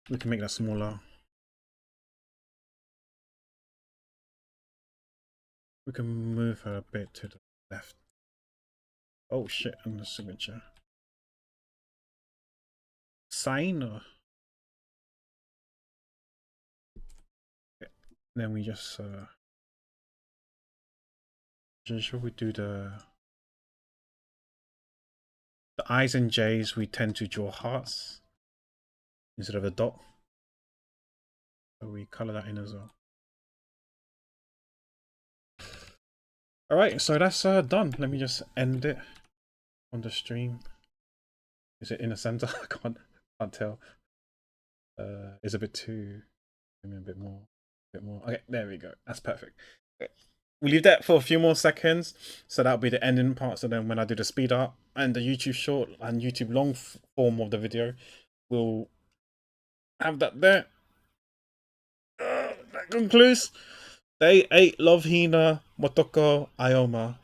We can make that smaller. We can move her a bit to the left. Oh shit, and the signature. Sign or? Okay. Then we just should we do the I's and J's, we tend to draw hearts instead of a dot. So we color that in as well. Alright, so that's done. Let me just end it on the stream. Is it in the center? I can't tell. It's a bit too, maybe a bit more. Okay, there we go. That's perfect. Okay. We leave that for a few more seconds, so that'll be the ending part. So then when I do the speed up and the YouTube short and YouTube long form of the video, we'll have that there. That concludes day 8 Love Hina Motoko Aoyama.